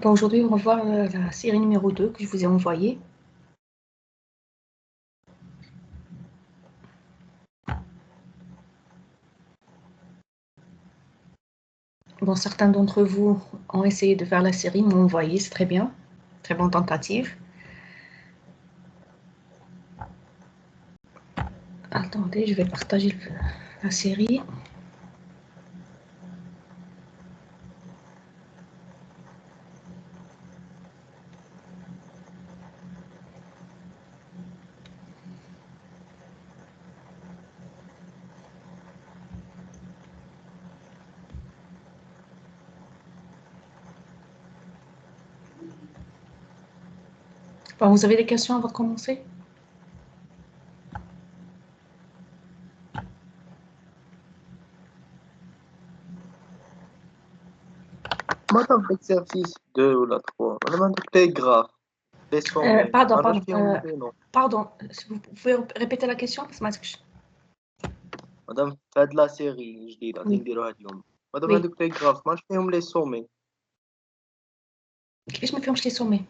Bon, aujourd'hui, on va voir la série numéro 2 que je vous ai envoyée. Bon, certains d'entre vous ont essayé de faire la série, m'ont envoyé, c'est très bien. Très bonne tentative. Attendez, je vais partager la série. Bon, vous avez des questions avant de commencer? Madame, l'exercice 2 ou la 3. Madame, les graphes, les sommets. Pardon, Madame, pardon. je fais un non. Pardon, vous pouvez répéter la question? Madame, faites la série, je dis là, Oui. نديروها اليوم. Madame, Oui. les graphes, ما فيهم les sommets. كيفاش ما فيهمش les sommets؟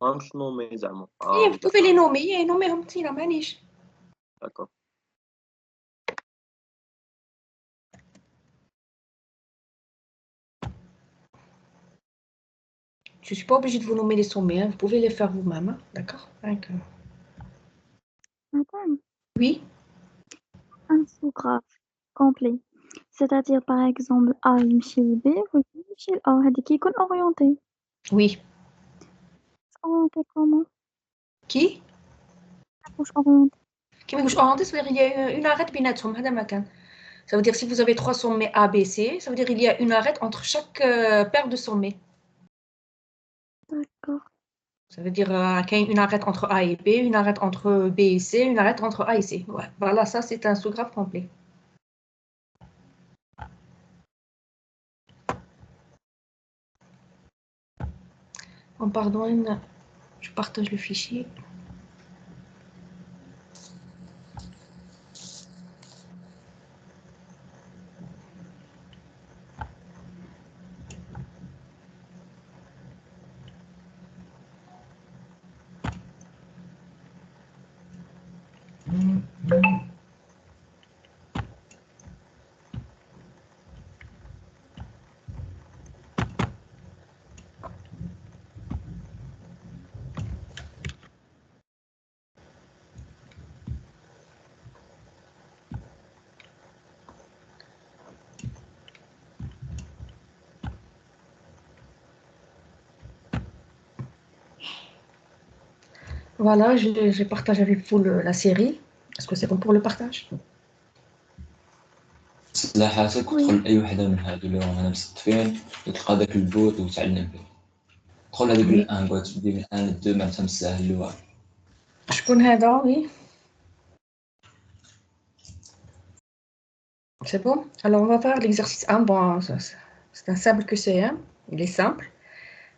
ما مش nommés زعما. vous pouvez les nommer, nommer انت معليش. D'accord. Je ne suis pas obligée de vous nommer les sommets, hein. Vous pouvez les faire vous-même, hein. D'accord? Madame, Oui. un sous-graphe complet. C'est-à-dire, par exemple, A يمشي ل B ويمشي ل A. هذيك يكون orienté. Oui. Orienté comment? Qui? واش orienté? كيما يقولش orienté, ça veut dire il y a une arête بيناتهم هذا ما كان. Ça veut dire si vous avez 3 sommets A, B, C, ça veut dire il y a une arête entre chaque paire de sommets. D'accord. Ça veut dire qu'il y a une arête entre A et B, une arête entre B et C, une arête entre A et C. Ouais. Voilà, ça c'est un sous-graphe complet. Oh, pardon, je partage le fichier. Voilà, je partage avec vous la série. Est-ce que c'est bon pour le partage? سلاحاتك ودخل اي وحده من هادو اللي راهم هنا مستفين وتلقى داك البوت وتعلم به. دخل هذيك الان بغيت تبدي من الان للدو مع الساهل الاول. شكون هذا؟ Oui. C'est bon? Alors, on va faire l'exercice 1. Bon, c'est un simple que c'est, hein? Il est simple.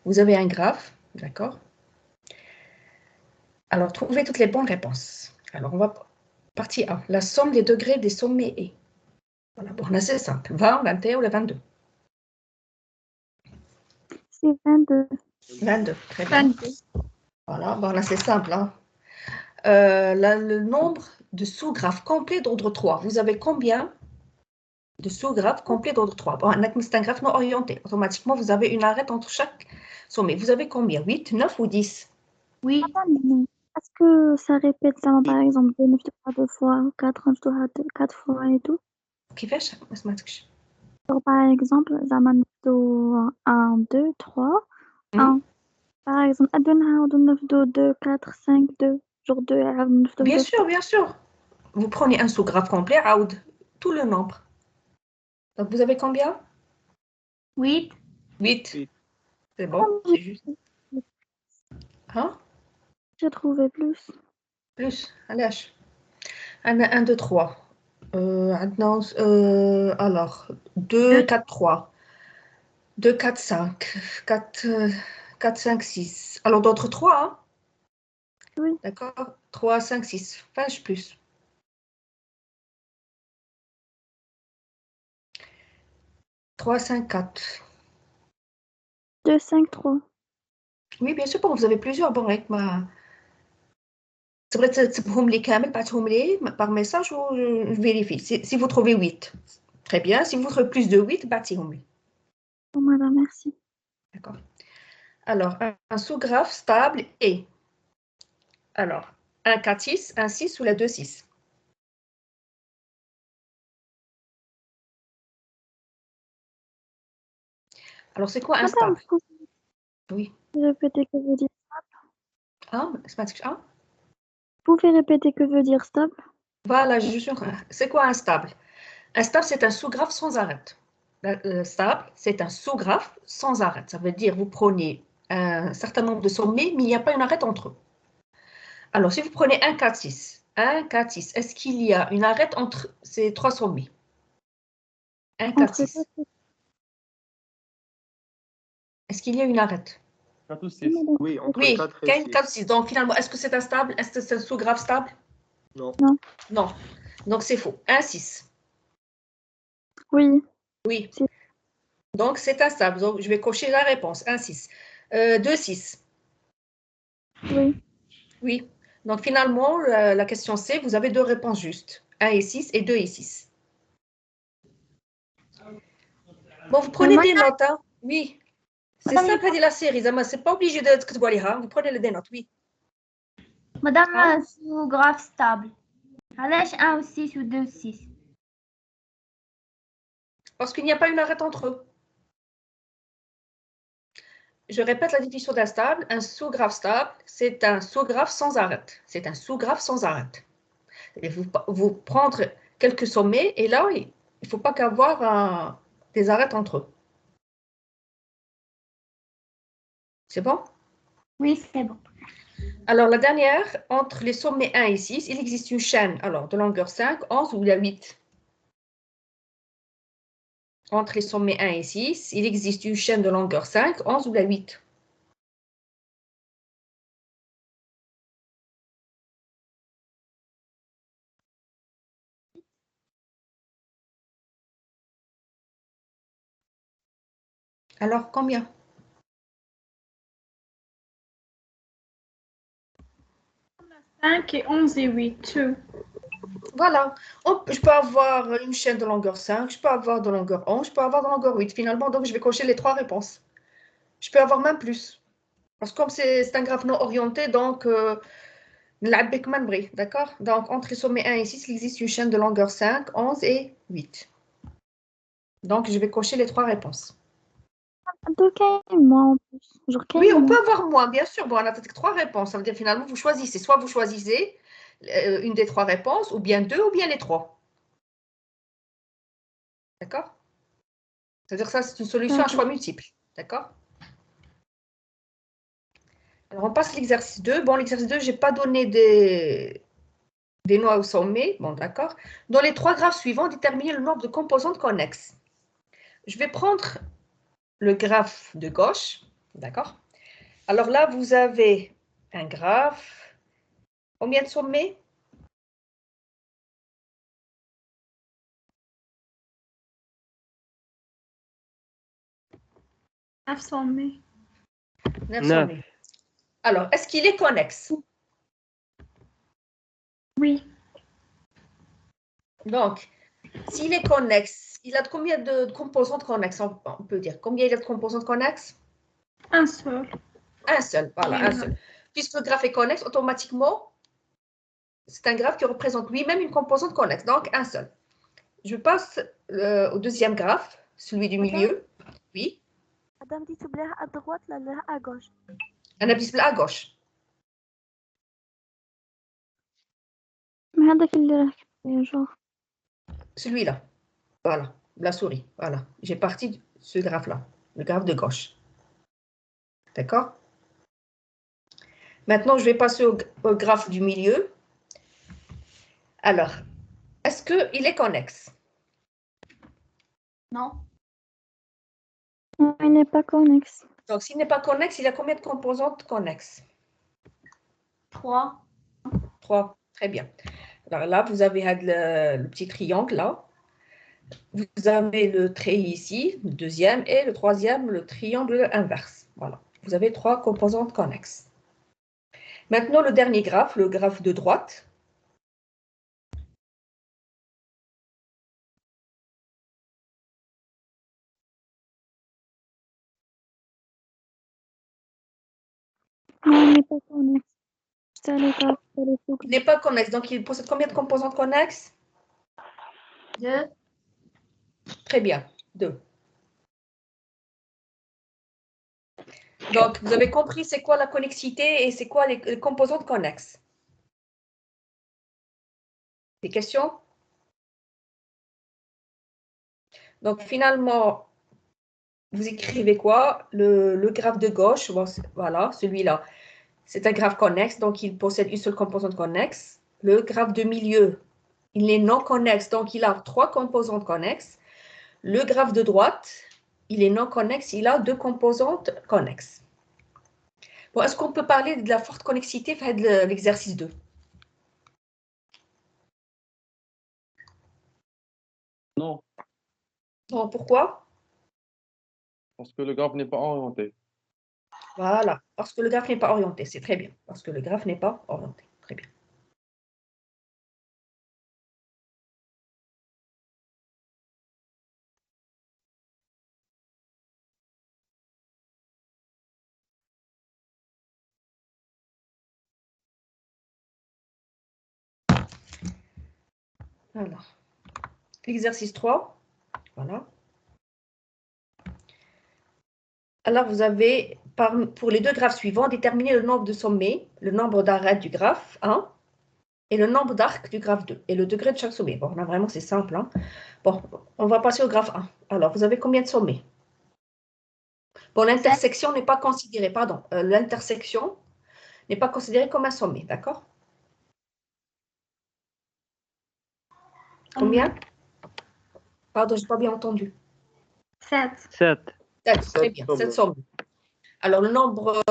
Vous avez un graphe, d'accord? Alors, trouvez toutes les bonnes réponses. Alors, on va partie 1. La somme des degrés des sommets est. Voilà, bon, là, c'est simple. 20, 21 ou la 22? C'est 22. 22, très bien. 22. Voilà, bon, là, c'est simple, hein? Le nombre de sous-graphes complets d'ordre 3. Vous avez combien de sous-graphes complets d'ordre 3? Bon, c'est un graphe non orienté. Automatiquement, vous avez une arête entre chaque sommet. Vous avez combien? 8, 9 ou 10? Oui. Est-ce que ça répète ça, par exemple, 2 نفتحها 2 fois, 4 نفتحها 4 fois et tout? كيفاش؟ ما سمعتكش. Alors, par exemple, زعما نبدو 1, 2, 3, 1. Par exemple, أدو نعاودو نفدو 2, 4, 5, 2. Genre 2 يعاود نفدو Bien 2 sûr, fois. bien sûr. Vous prenez un sous-graphe complet, aoud, tout le nombre. Donc, vous avez combien? 8. 8. C'est bon, c'est juste. Hein? J'ai trouvé plus. Plus, allez. 1, 2, 3. Alors, 2, 4, 3. 2, 4, 5. 4, 4, 5, 6. Alors, d'autres 3, hein? Oui. D'accord? 3, 5, 6. Page plus. 3, 5, 4. 2, 5, 3. Oui, bien sûr, bon, vous avez plusieurs. Bon, avec ma... C'est vrai, تسيبهم لي كامل بعتهم لي par message ou je vérifie. Si vous trouvez 8, très bien. Si vous trouvez plus de 8, بعتيهم لي. Bon, madame, merci. D'accord. Alors, un sous-graphe stable est, alors, un 4-6, un 6 ou la 2-6. Alors, c'est quoi un Madame, stable? vous Oui. pouvez répéter que veut dire Ah, c'est pas... ah, Vous pouvez répéter que veut dire stable? voilà, je suis... C'est quoi un stable? Un stable, c'est un sous-graphe sans arrêt. Le stable, c'est un sous-graphe sans arrêt. Ça veut dire vous prenez un certain nombre de sommets, mais il n'y a pas une arrête entre eux. Alors, si vous prenez un 4-6, est-ce qu'il y a une arrête entre ces trois sommets? Un Entre 4-6. Est-ce qu'il y a une arrête? 4 ou 6. Madame. Oui, entre Oui, 4 et 6. 4-6. Donc, finalement, est-ce que c'est un stable? Est-ce que c'est un sous-graphe stable? Non. Non. Non. Donc, c'est faux. 1-6. Oui. Oui. C'est- Donc, c'est un stable. Donc, je vais cocher la réponse. 1-6. 2-6. Oui. Oui. Donc, finalement, la question C, vous avez deux réponses justes. 1 et 6 et 2 et 6. Bon, vous prenez des notes, hein? Oui. C'est Madame, simple, la série. C'est pas obligé de تكتبوا عليها. Vous prenez des notes, oui. Madame, sous graphe stable. علاش 1 ou 6 ou 2 ou 6 Parce qu'il n'y a pas une arrête entre eux. Je répète la définition d'un stable. Un sous-graphe stable, c'est un sous-graphe sans arrêt. C'est un sous-graphe sans arrêt. Et vous prendre quelques sommets et là, il ne faut pas qu'avoir des arrêts entre eux. C'est bon? Oui, c'est bon. Alors, la dernière, entre les sommets 1 et 6, il existe une chaîne alors, de longueur 5, 11 ou la 8. Entre les sommets 1 et 6, il existe une chaîne de longueur 5, 11 ou la 8. Alors, combien? 5 et 11 et 8. Voilà. Je peux avoir une chaîne de longueur 5, je peux avoir de longueur 11, je peux avoir de longueur 8. Finalement, donc, je vais cocher les trois réponses. Je peux avoir même plus. Parce que comme c'est un graphe non orienté, donc, d'accord? Donc, entre les sommets 1 et 6, il existe une chaîne de longueur 5, 11 et 8. Donc, je vais cocher les trois réponses. De quel mois en plus? Genre quel Oui, on mois? peut avoir moins, bien sûr. Bon, on a peut-être trois réponses. Ça veut dire finalement, vous choisissez. Soit vous choisissez une des trois réponses, ou bien deux, ou bien les trois. D'accord? C'est-à-dire que ça, c'est une solution à choix multiple. D'accord? Alors, on passe à l'exercice 2. Bon, l'exercice 2, je n'ai pas donné des noix au sommet. Bon, d'accord. Dans les trois graphes suivants, déterminez le nombre de composantes connexes. Je vais prendre le graphe de gauche. D'accord? Alors là, vous avez un graphe. Combien de sommets? 9 sommets. 9 9. sommets. Alors, est-ce qu'il est connexe? Oui. Donc, s'il est connexe, il a combien de composantes connexes? On peut dire. Combien il a de composantes connexes? Un seul. Un seul, voilà, un seul. Puisque le graphe est connexe, automatiquement, c'est un graphe qui représente lui-même une composante connexe, donc un seul. Je passe au deuxième graphe, celui du milieu. Oui. Madame dit à droite, là, à gauche. Un abysmal à gauche. Mais هذاك اللي راه genre. Celui-là. Voilà, la souris. Voilà. J'ai parti de ce graphe-là, le graphe de gauche. D'accord? Maintenant, je vais passer au graphe du milieu. Alors, est-ce qu'il est connexe? Non. Non, il n'est pas connexe. Donc, s'il n'est pas connexe, il a combien de composantes connexes? 3. 3. Très bien. Alors là, vous avez le petit triangle là. Vous avez le trait ici, le deuxième, et le troisième, le triangle inverse. Voilà. Vous avez 3 composantes connexes. Maintenant, le dernier graphe, le graphe de droite. Non, il n'est pas connexe. C'est le graphe pour le sous-graphe. Il n'est pas connexe, donc il possède combien de composantes connexes? 2. Très bien, 2. Donc, vous avez compris c'est quoi la connexité et c'est quoi les composantes connexes. Des questions? Donc, finalement, vous écrivez quoi? Le graphe de gauche, bon, voilà, celui-là, c'est un graphe connexe, donc il possède une seule composante connexe. Le graphe de milieu, il est non connexe, donc il a 3 composantes connexes. Le graphe de droite, il est non connexe, il a 2 composantes connexes. Bon, est-ce qu'on peut parler de la forte connexité de l'exercice 2? Non, Non, pourquoi? parce que le graphe n'est pas orienté. Voilà, parce que le graphe n'est pas orienté, c'est très bien. Parce que le graphe n'est pas orienté, très bien. Alors, l'exercice 3, voilà. Alors, vous avez, pour les 2 graphes suivants, déterminé le nombre de sommets, le nombre d'arêtes du graphe 1 et le nombre d'arcs du graphe 2 et le degré de chaque sommet. Bon, là, vraiment, c'est simple. Hein. Bon, on va passer au graphe 1. Alors, vous avez combien de sommets? Bon, l'intersection n'est pas considérée, pardon, l'intersection n'est pas considérée comme un sommet, d'accord? Combien? Pardon, je n'ai pas bien entendu. 7. 7. 7, très bien, 7 sommets. Alors, le nombre,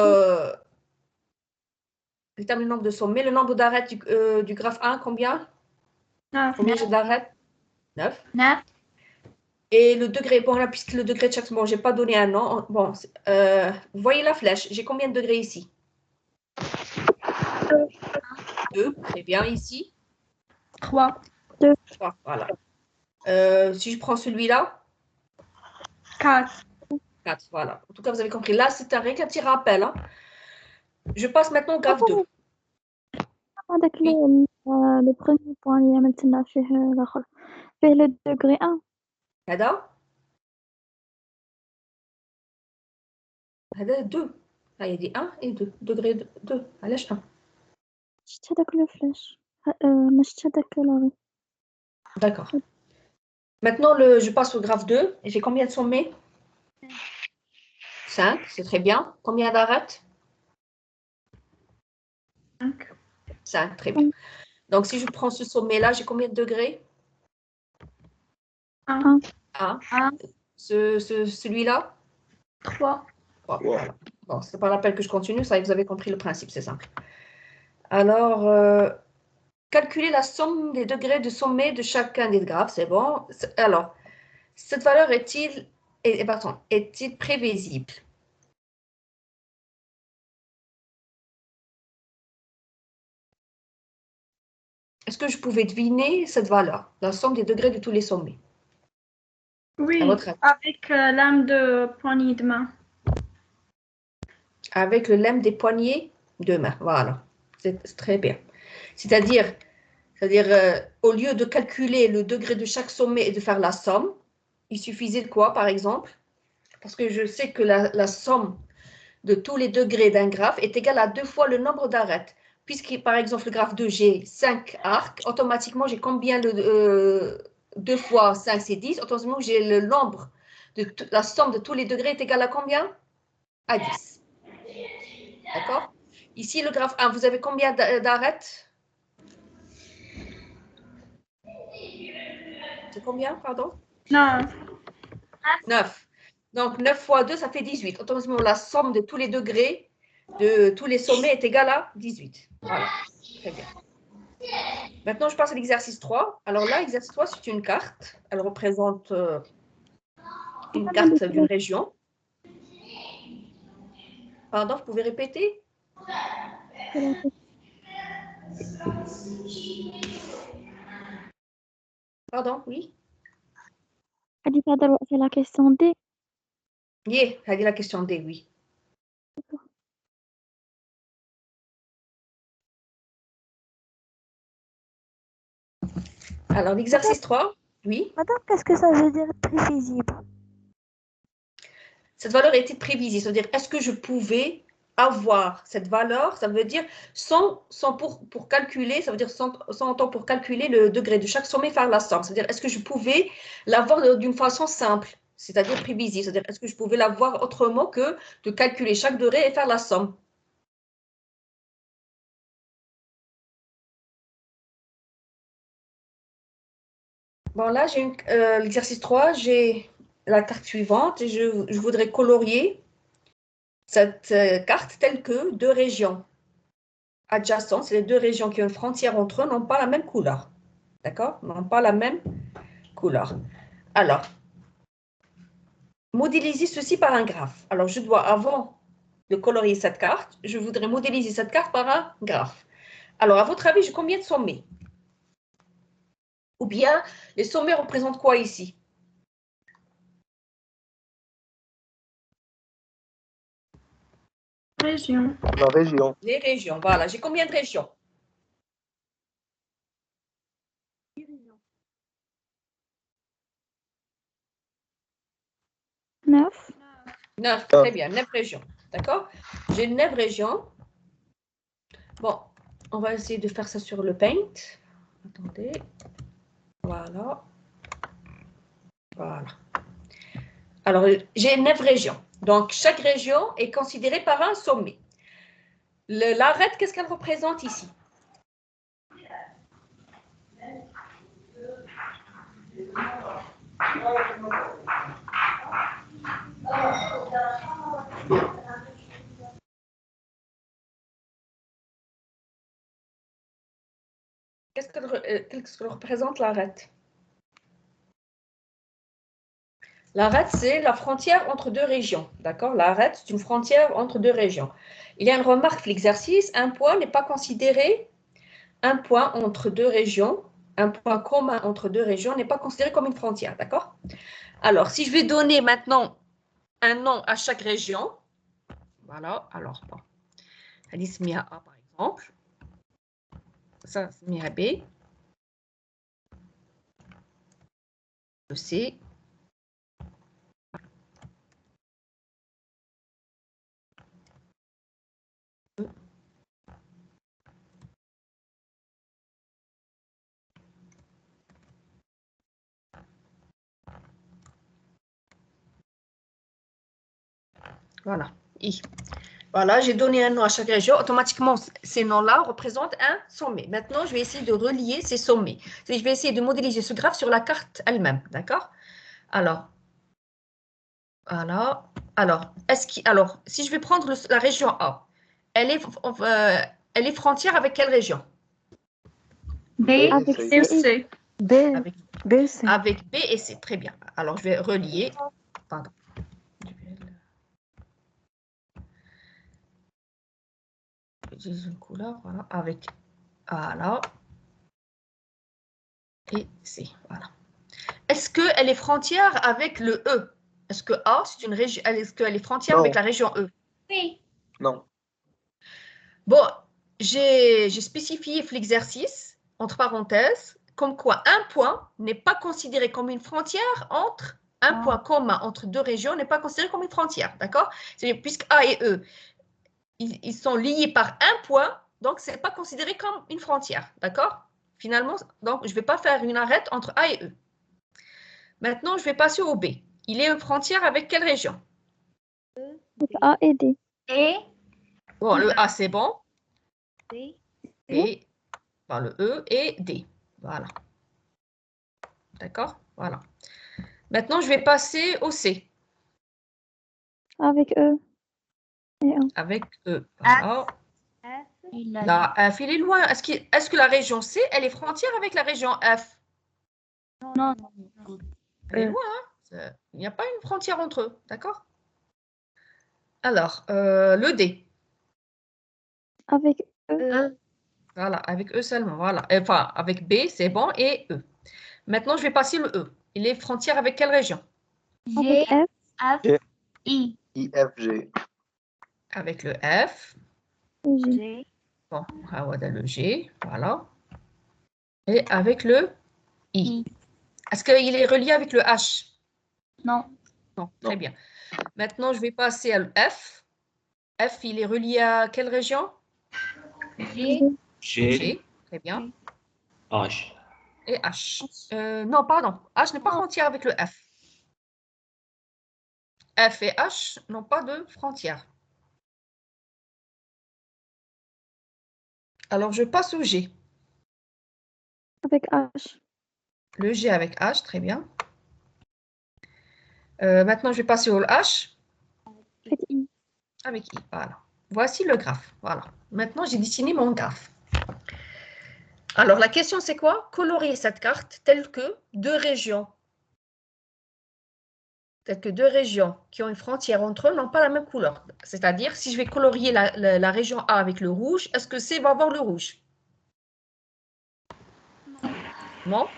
détermine le nombre de sommets. Le nombre d'arêtes du graphe 1, combien? 9. Combien j'ai d'arêtes? 9. 9. Et le degré, bon là, puisque le degré de chaque sommet, je n'ai pas donné un nom. Bon, vous voyez la flèche, j'ai combien de degrés ici? 2, très bien, ici? 3. 3, voilà. Si je prends celui-là? 4. 4, voilà. En tout cas, vous avez compris. Là, c'est rien qu'un petit rappel. Hein. Je passe maintenant au graphe 2. هذاك le premier point اللي عملتنا فيه الآخر فيه le degré 1 هذا 2. Là, il y a des 1 et 2. Degré 2. علاش 1. شفت هذاك لو فلاش ما شفت هذاك لاغي D'accord. Maintenant, je passe au graphe 2. Et j'ai combien de sommets? 5, c'est très bien. Combien d'arêtes? 5. 5, très bien. Donc, si je prends ce sommet-là, j'ai combien de degrés? 1. 1. 1. Celui-là? 3. Voilà. Bon, c'est pas la peine que je continue, ça, vous avez compris le principe, c'est simple. Alors, calculer la somme des degrés de sommet de chacun des graphes, c'est bon. Alors, cette valeur est-il prévisible? Est-ce que je pouvais deviner cette valeur, la somme des degrés de tous les sommets? Oui, À votre avis. avec lame de poignée de main. Avec le lemme des poignées de main, voilà. C'est très bien. C'est-à-dire au lieu de calculer le degré de chaque sommet et de faire la somme, il suffisait de quoi, par exemple? Parce que je sais que la somme de tous les degrés d'un graphe est égale à 2 fois le nombre d'arêtes. Puisque, par exemple, le graphe 2, j'ai 5 arcs, automatiquement, j'ai combien 2 fois 5, c'est 10. Automatiquement, j'ai le nombre, la somme de tous les degrés est égale à combien? À 10. D'accord? Ici, le graphe 1, vous avez combien d'arêtes? C'est combien, pardon? 9. 9. Donc, 9 fois 2, ça fait 18. Automatiquement, la somme de tous les degrés de tous les sommets est égale à 18. Voilà. Très bien. Maintenant, je passe à l'exercice 3. Alors là, l'exercice 3, c'est une carte. Elle représente une carte d'une région. Pardon, vous pouvez répéter? Pardon, oui. C'est la question D. Yeah, elle dit la question D, oui. Alors, l'exercice 3, oui. Madame, qu'est-ce que ça veut dire prévisible? Cette valeur était prévisible, c'est-à-dire est-ce que je pouvais avoir cette valeur, ça veut dire sans pour calculer, ça veut dire sans temps pour calculer le degré de chaque sommet, faire la somme, c'est-à-dire est-ce que je pouvais l'avoir d'une façon simple, c'est-à-dire prévisible, c'est-à-dire est-ce que je pouvais l'avoir autrement que de calculer chaque degré et faire la somme. Bon, là, j'ai l'exercice 3, j'ai la carte suivante et je voudrais colorier cette carte telle que deux régions adjacentes, c'est les deux régions qui ont une frontière entre eux, n'ont pas la même couleur. D'accord? N'ont pas la même couleur. Alors, modéliser ceci par un graphe. Alors, je dois, avant de colorier cette carte, je voudrais modéliser cette carte par un graphe. Alors, à votre avis, j'ai combien de sommets? Ou bien, les sommets représentent quoi ici? Région. La région. Les régions, voilà. J'ai combien de régions? 9. 9, très bien, 9 régions. D'accord? J'ai 9 régions. Bon, on va essayer de faire ça sur le Paint. Attendez. Voilà. Voilà. Alors, j'ai 9 régions. Donc, chaque région est considérée par un sommet. L'arête, qu'est-ce qu'elle représente ici? Qu'est-ce que représente l'arête? L'arête, c'est la frontière entre deux régions. D'accord? L'arête, c'est une frontière entre deux régions. Il y a une remarque, l'exercice, un point n'est pas considéré, un point entre deux régions, un point commun entre deux régions n'est pas considéré comme une frontière. D'accord? Alors, si je vais donner maintenant un nom à chaque région, voilà, alors, bon, Alismia A par exemple, ça, c'est Mia B, le C, voilà, I. Voilà, j'ai donné un nom à chaque région. Automatiquement, ces noms-là représentent un sommet. Maintenant, je vais essayer de relier ces sommets. Je vais essayer de modéliser ce graphe sur la carte elle-même. D'accord? Alors, voilà. Alors, si je vais prendre la région A, elle est frontière avec quelle région? B. Avec C. C et C. B. Avec, B, C. avec B et C. Très bien. Alors, je vais relier. Pardon. J'utilise une couleur, voilà, avec voilà et C, voilà. Est-ce qu'elle est frontière avec le E? Est-ce que A, c'est une région, est-ce qu'elle est frontière avec la région E? Oui. Non. Bon, j'ai spécifié l'exercice, entre parenthèses, comme quoi un point n'est pas considéré comme une frontière entre, un point commun entre deux régions n'est pas considéré comme une frontière, d'accord? C'est-à-dire, puisque A et E, ils sont liés par un point, donc ce n'est pas considéré comme une frontière, d'accord? Finalement, donc je ne vais pas faire une arête entre A et E. Maintenant, je vais passer au B. Il est une frontière avec quelle région? A et D. Et Bon, le A, c'est bon. D. Et par le E et D. Voilà. D'accord? Voilà. Maintenant, je vais passer au C. Avec E. Et A. Avec E. Voilà. La F, il est loin. Est-ce que la région C, elle est frontière avec la région F? Non. Elle est loin, hein? Il n'y a pas une frontière entre eux. D'accord? Alors, le D. Avec E. Voilà, avec E seulement. Voilà. Enfin, avec B, c'est bon, et E. Maintenant, je vais passer le E. Il est frontière avec quelle région? G, Avec F, G. I. IFG. Avec le F. et G. G. Bon, Hawada le G. Voilà. Et avec le I. I. Est-ce qu'il est relié avec le H? Non. Non, très bien. Maintenant, je vais passer à le F. F, il est relié à quelle région? G. G, G. Très bien. H. Et H. Non, pardon. H n'est pas frontière avec le F. F et H n'ont pas de frontière. Alors, je passe au G. Avec H. Le G avec H, très bien. Maintenant, je vais passer au H Avec I. avec I. Voilà. Voici le graphe. Voilà. Maintenant, j'ai dessiné mon graphe. Alors, la question, c'est quoi? Colorier cette carte telle que deux régions qui ont une frontière entre eux n'ont pas la même couleur. C'est-à-dire, si je vais colorier la région A avec le rouge, est-ce que C va avoir le rouge? Non.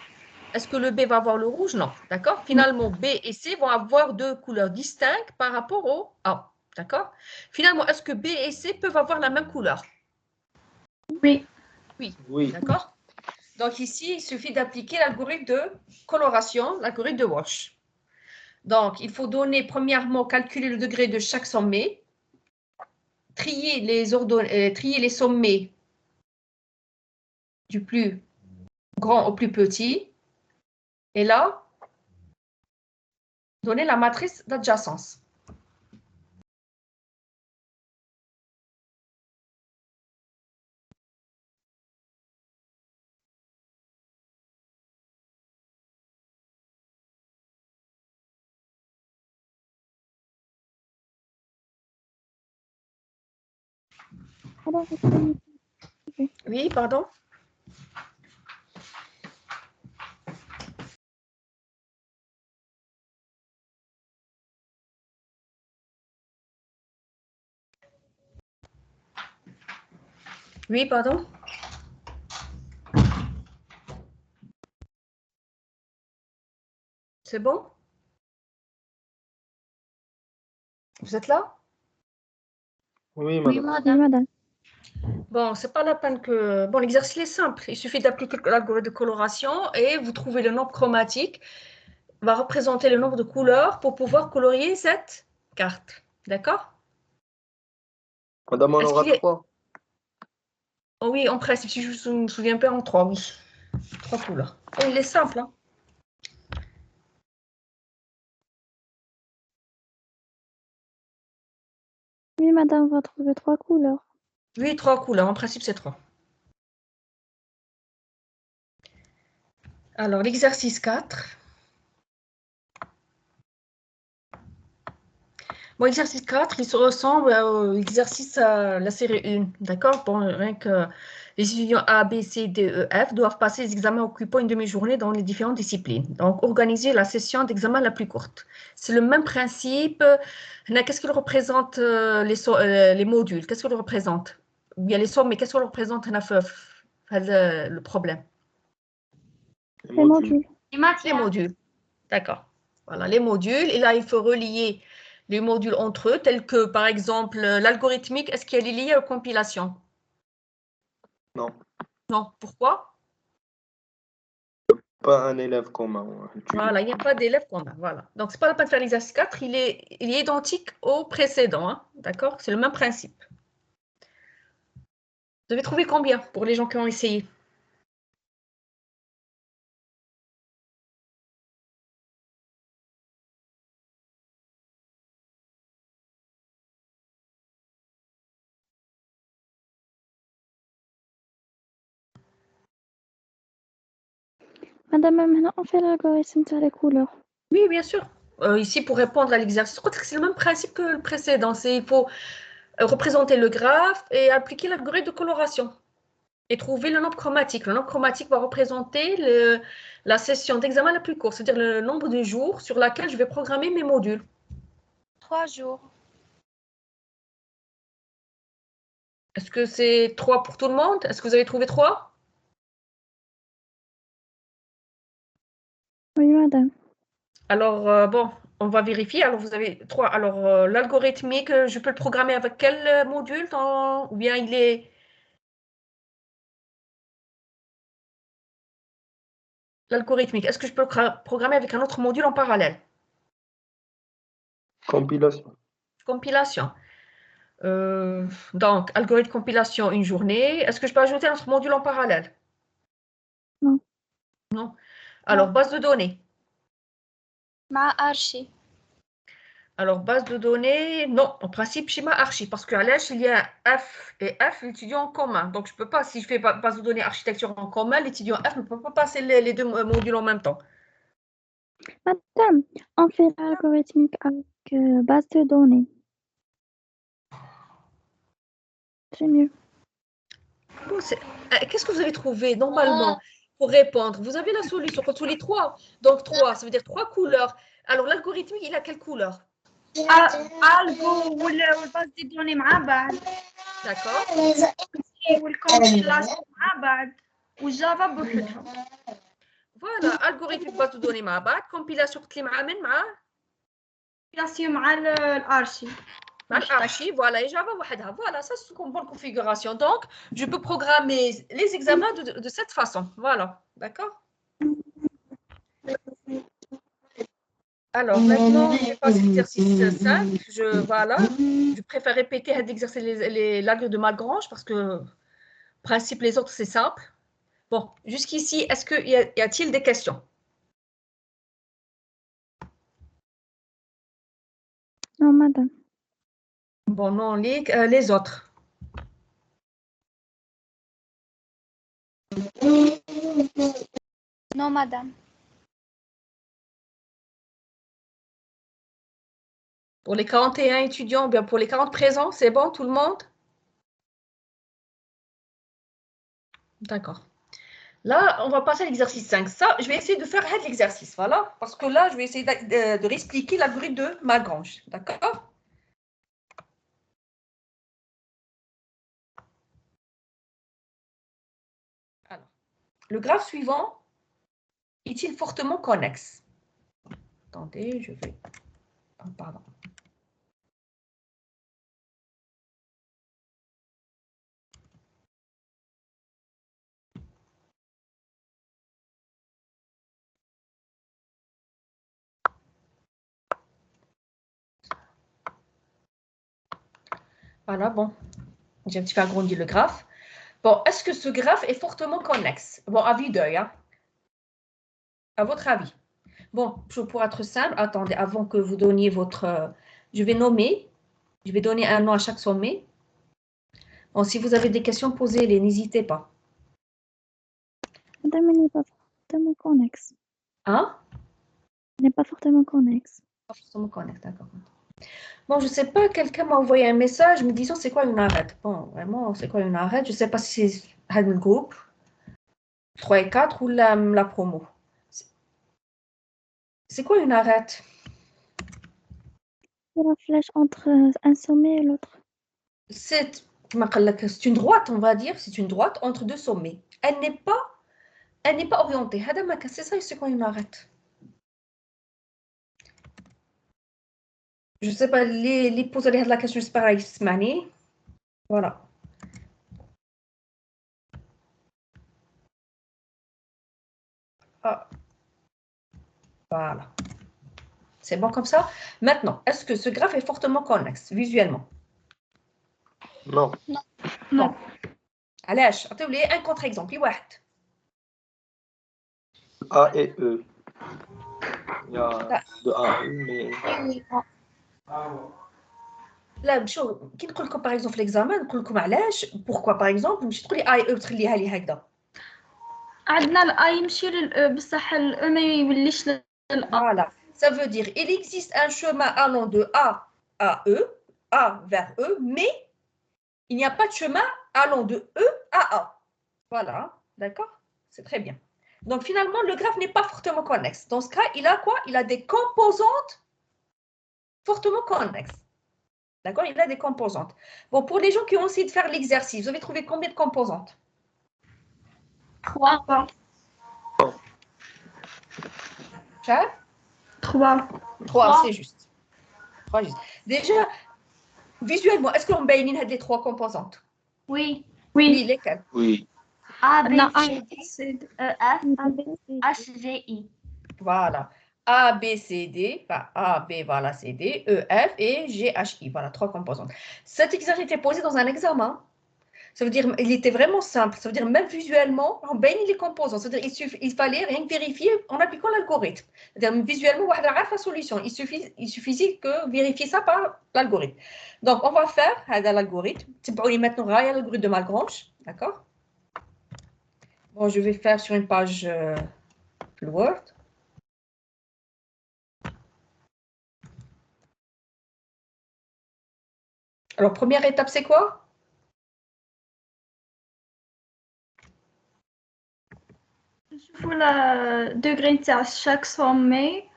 Est-ce que le B va avoir le rouge? Non. D'accord? Finalement, B et C vont avoir deux couleurs distinctes par rapport au A. D'accord? Finalement, est-ce que B et C peuvent avoir la même couleur? Oui. Oui. D'accord? Donc ici, il suffit d'appliquer l'algorithme de coloration, l'algorithme de Walsh. Donc, il faut donner, premièrement, calculer le degré de chaque sommet, trier les sommets du plus grand au plus petit, et là, donner la matrice d'adjacence. Alors, Oui, pardon? Oui, pardon? C'est bon? Vous êtes là? Oui, Oui, madame. oui, madame. madame. Bon, c'est pas la peine que... Bon, l'exercice est simple. Il suffit d'appliquer l'algorithme de coloration et vous trouvez le nombre chromatique va représenter le nombre de couleurs pour pouvoir colorier cette carte. D'accord? Madame, on Est-ce aura qu'il est... trois. Oh oui, en principe, si je me souviens pas, en trois, oui. Trois couleurs. Oh, il est simple, hein? Oui, madame, on va trouver 3 couleurs. Oui, trois couleurs. En principe, c'est trois. Alors, l'exercice 4. Bon, l'exercice 4, il se ressemble à l'exercice à la série 1. D'accord? Bon, rien que les étudiants A, B, C, D, E, F doivent passer les examens occupant une demi-journée dans les différentes disciplines. Donc, organiser la session d'examen la plus courte. C'est le même principe. Qu'est-ce qu'il représente les modules? Qu'est-ce qu'il représente? Il y a les sommes, mais qu'est-ce qu'il représente le problème? Les modules. Les Les matières. modules. D'accord. Voilà, les modules. Et là, il faut relier les modules entre eux, tels que, par exemple, l'algorithmique. Est-ce qu'elle est liée aux compilations? Non. Non. Pourquoi? Pas un élève commun. Voilà, il n'y a pas d'élève commun. Voilà. Donc, ce n'est pas la peine de faire l'exercice 4. Il est identique au précédent. Hein. D'accord? C'est le même principe. Vous avez trouvé combien pour les gens qui ont essayé? Madame, maintenant, on fait l'algorithme sur les couleurs. Oui, bien sûr. Ici, pour répondre à l'exercice, c'est le même principe que le précédent. Il faut représenter le graphe et appliquer l'algorithme de coloration. Et trouver le nombre chromatique. Le nombre chromatique va représenter la session d'examen la plus courte, c'est-à-dire le nombre de jours sur laquelle je vais programmer mes modules. 3 jours. Est-ce que c'est 3 pour tout le monde? Est-ce que vous avez trouvé 3? Oui, madame. Alors, bon, on va vérifier. Alors, vous avez 3. Alors, l'algorithmique, je peux le programmer avec quel module ou bien il est... L'algorithmique, est-ce que je peux le programmer avec un autre module en parallèle? Compilation. Compilation. Donc, algorithme compilation, une journée. Est-ce que je peux ajouter un autre module en parallèle? Non. Non. Alors, base de données. مع archi. Alors, base de données, non, en principe, schéma archi, parce qu'à l'âge, il y a F et F, l'étudiant en commun. Donc, je ne peux pas, si je fais base de données architecture en commun, l'étudiant F ne peut pas passer les deux modules en même temps. Madame, on fait l'algorithmique avec base de données. C'est mieux. Bon, qu'est-ce que vous avez trouvé normalement pour répondre? Vous avez la solution pour tous les 3. Donc, 3, ça veut dire 3 couleurs. Alors, l'algorithmique, il a quelle couleur? الجو والباز دي دوني مع بعض D'accord. والكومبيلاسيون مع بعض والجافا بوحدهم. Voilà, algorithmique base de données مع بعض, compilation قلت لي مع من مع كومبيلاسيون مع الارشي. مع l'archi, voilà, et Java وحدها. Voilà, ça c'est une bonne configuration. Donc, je peux programmer les examens de cette façon. Voilà, d'accord? Alors, maintenant, je passe à l'exercice 5. Voilà, je préfère répéter l'exercice l'algue de Malgrange parce que, principe, les autres, c'est simple. Bon, jusqu'ici, est-ce qu'il y a-t-il des questions? Non, madame. Bon, non, les autres. Non, madame. Pour les 41 étudiants, ou bien pour les 40 présents, c'est bon, tout le monde? D'accord. Là, on va passer à l'exercice 5. Ça, je vais essayer de faire l'exercice, voilà. Parce que là, je vais essayer de réexpliquer l'algorithme de Malgrange. D'accord? Alors, le graphe suivant est-il fortement connexe? Attendez, je vais... Oh, pardon. Voilà, bon. J'ai un petit peu agrandi le graphe. Bon, est-ce que ce graphe est fortement connexe? Bon, avis d'œil, hein. À votre avis. Bon, pour être simple, attendez, avant que vous donniez votre... je vais nommer, je vais donner un nom à chaque sommet. Bon, si vous avez des questions, posez-les, n'hésitez pas. Madame, elle n'est pas fortement connexe. Hein? Elle n'est pas fortement connexe. Pas forcément connexe, d'accord. Bon, je ne sais pas, quelqu'un m'a envoyé un message me disant c'est quoi une arête. Bon, vraiment, c'est quoi une arête? Je ne sais pas si c'est le groupe 3 et 4 ou la promo. C'est quoi une arête? C'est la flèche entre un sommet et l'autre. C'est une droite, on va dire. C'est une droite entre deux sommets. Elle n'est pas orientée. C'est ça, c'est quoi une arête? Je ne sais pas, les poser la question, c'est pareil, voilà. Ah. Voilà. C'est bon comme ça? Maintenant, est-ce que ce graphe est fortement connexe, visuellement? Non. Non. علاش؟ عطيو لي un contre-exemple واحد. A et E. Il y a de A et E, mais... لا شو كي نقول لكم باغ اكزومبل في ليكزامان نقول لكم علاش بوركوا باغ اكزومبل ماشي تقولي اي او تخليها لي هكذا. عندنا الاي يمشي للاو بصح الاو ما يوليش للأ. Voilà, ça veut dire il existe un chemin allant de A à E, A vers E, mais il n'y a pas de chemin allant de E à A. Voilà, d'accord? C'est très bien. Donc finalement, le graphe n'est pas fortement connexe. Dans ce cas, il a quoi? Il a des composantes fortement connexes. D'accord? Il a des composantes. Bon, pour les gens qui ont essayé de faire l'exercice, vous avez trouvé combien de composantes? 3. 3. 3, c'est juste. 3 juste. Déjà, visuellement, est-ce qu'on baille les 3 composantes? Oui. Oui, lesquelles? Oui. A, B, عندنا C, A, D, E, F, ABC. H, G, I. Voilà. A, B, C, D. Enfin, A, B, voilà, C, D. E, F et G, H, I. Voilà, 3 composantes. Cet exercice était posé dans un examen. Ça veut dire, il était vraiment simple. Ça veut dire, même visuellement, on baigne les composants. C'est-à-dire, il fallait rien que vérifier en appliquant l'algorithme. C'est-à-dire, visuellement, on a la solution. Il suffisait que vérifier ça par l'algorithme. Donc, on va faire l'algorithme. Maintenant, l'algorithme de Malgrange. D'accord? Bon, je vais faire sur une page Word. Alors, première étape, c'est quoi? نشوفوا الدوغري نتاع شاك سومي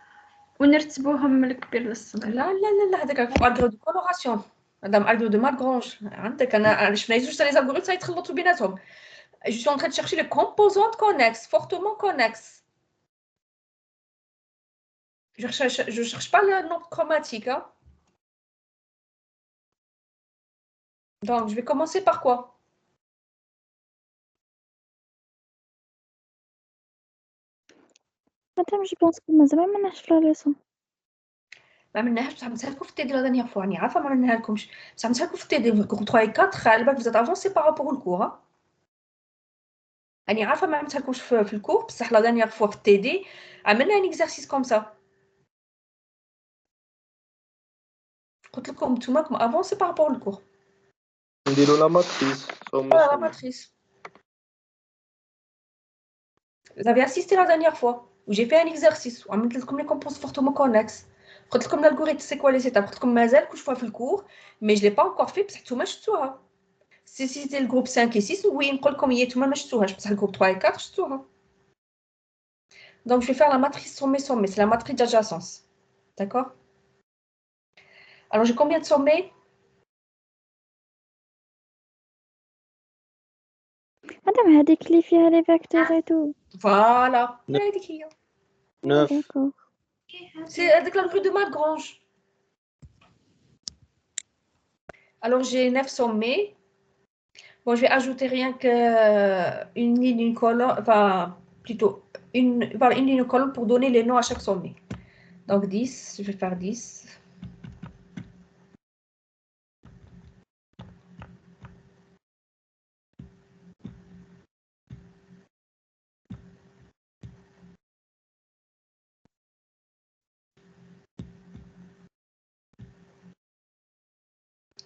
ونرتبوهم من الكبير للصغير. لا لا لا لا هذاك الالغوريثم دو كولوراسيون. مدام الغوريثم دو Malgrange. عندك انا شفنا زوج تاع لي الغوريثم سيتخلطوا بيناتهم. Je suis en train de chercher les composantes connexes, fortement connexes. Je cherche pas le nombre chromatique. Hein. Donc, je vais commencer par quoi? Madame, je pense que مازال ما مناش لا leçon. ما عملناهاش بصح عملتها لكم في التيدي لا دانيير فوا، راني عارفه ما عملناها لكمش، بصح عملتها لكم في التيدي جروب 3 et 4 على بالك vous êtes avancé par rapport au cours. راني عارفه ما عملتها لكمش في الكور، بصح لا دانيير فوا في التيدي عملنا ان اكزرسيس كوم سا. قلت لكم نتوما راكم avancé par rapport au cours. نديرو لا ماتريس. Voilà la matrice. Vous avez assisté la dernière fois où j'ai fait un exercice où عملت لكم les composantes fortement connexes. قلت لكم l'algorithme c'est quoi les étapes. قلت لكم مازال كل شويه في الكور mais je l'ai pas encore fait بصح نتوما شفتوها. Si c'était le groupe 5 et 6 oui نقول لكم هي نتوما ما شفتوهاش بصح le groupe 3 et 4 شفتوها. Donc je vais faire la matrice sommée, c'est la matrice d'adjacence. D'accord? Alors j'ai combien de sommets? Madame, هذيك اللي فيها les vecteurs et tout. Voilà. Neuf. هذيك هي. 9. D'accord. C'est avec l'algorithme de Malgrange. Alors j'ai 9 sommets. Bon, je vais ajouter rien qu'une ligne, une colonne, enfin, plutôt voilà, une ligne, une colonne pour donner les noms à chaque sommet. Donc 10, je vais faire 10.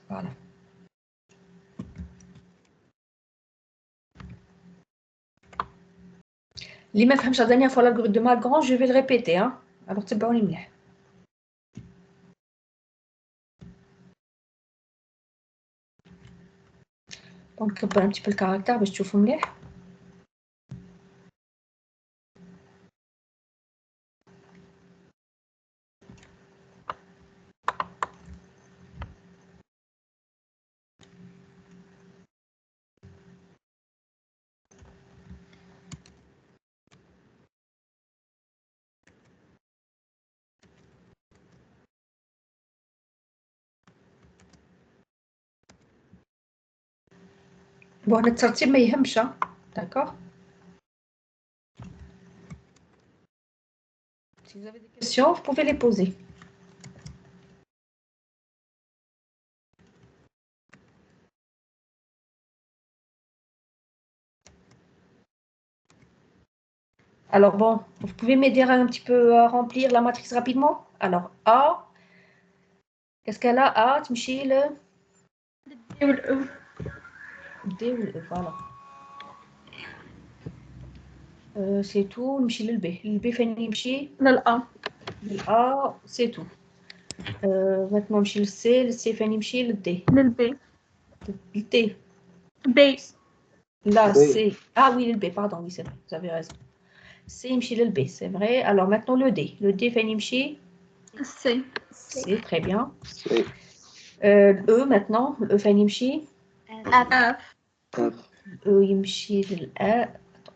Voilà. اللي ما فهمش la dernière fois l'algorithme de Malgrange, je vais le répéter. Hein. Alors تبعوني مليح. Donc نكبر un petit peu le caractère باش تشوفوا مليح. Bon, الترتيب ما يهمش. D'accord? Si vous avez des questions, vous pouvez les poser. Alors bon, vous pouvez m'aider un petit peu à remplir la matrice rapidement. Alors A, qu'est-ce qu'elle a? A, تمشي ل D ou le E, voilà. C'est tout, نمشي لل B. Le B فين يمشي؟ للأ. Le A, c'est tout. Maintenant نمشي لل C, le C فين يمشي؟ لل D. للبي. Le D. بي. Là, B. c'est... Ah oui, le B, pardon, oui, c'est vrai, vous avez raison. C يمشي لل B, c'est vrai. Alors maintenant le D. Le D فين يمشي؟ السي. C'est très bien. C. E maintenant, le E فين يمشي؟ F. E يمشي للA.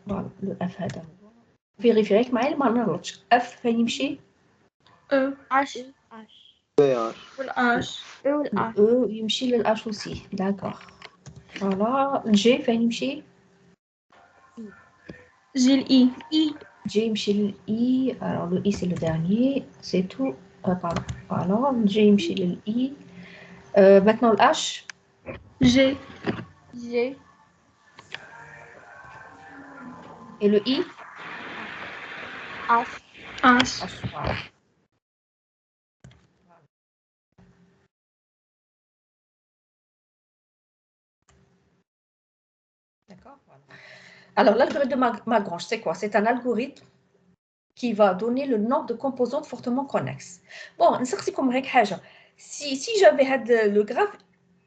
Voilà, le F هذا. فيريفي معايا ما نغلطش. F فين يمشي؟ E. H. والH. والH. E يمشي للH aussi. D'accord. Voilà. G فين يمشي؟ J'ai le I. G يمشي للI. Alors le I c'est le dernier. C'est tout. Pardon. Voilà. G يمشي للI. Maintenant le H. G. G. Et le I. H. H. Voilà. D'accord. Voilà. Alors, l'algorithme de Magrange, c'est quoi? C'est un algorithme qui va donner le nombre de composantes fortement connexes. Bon, si j'avais le graphe,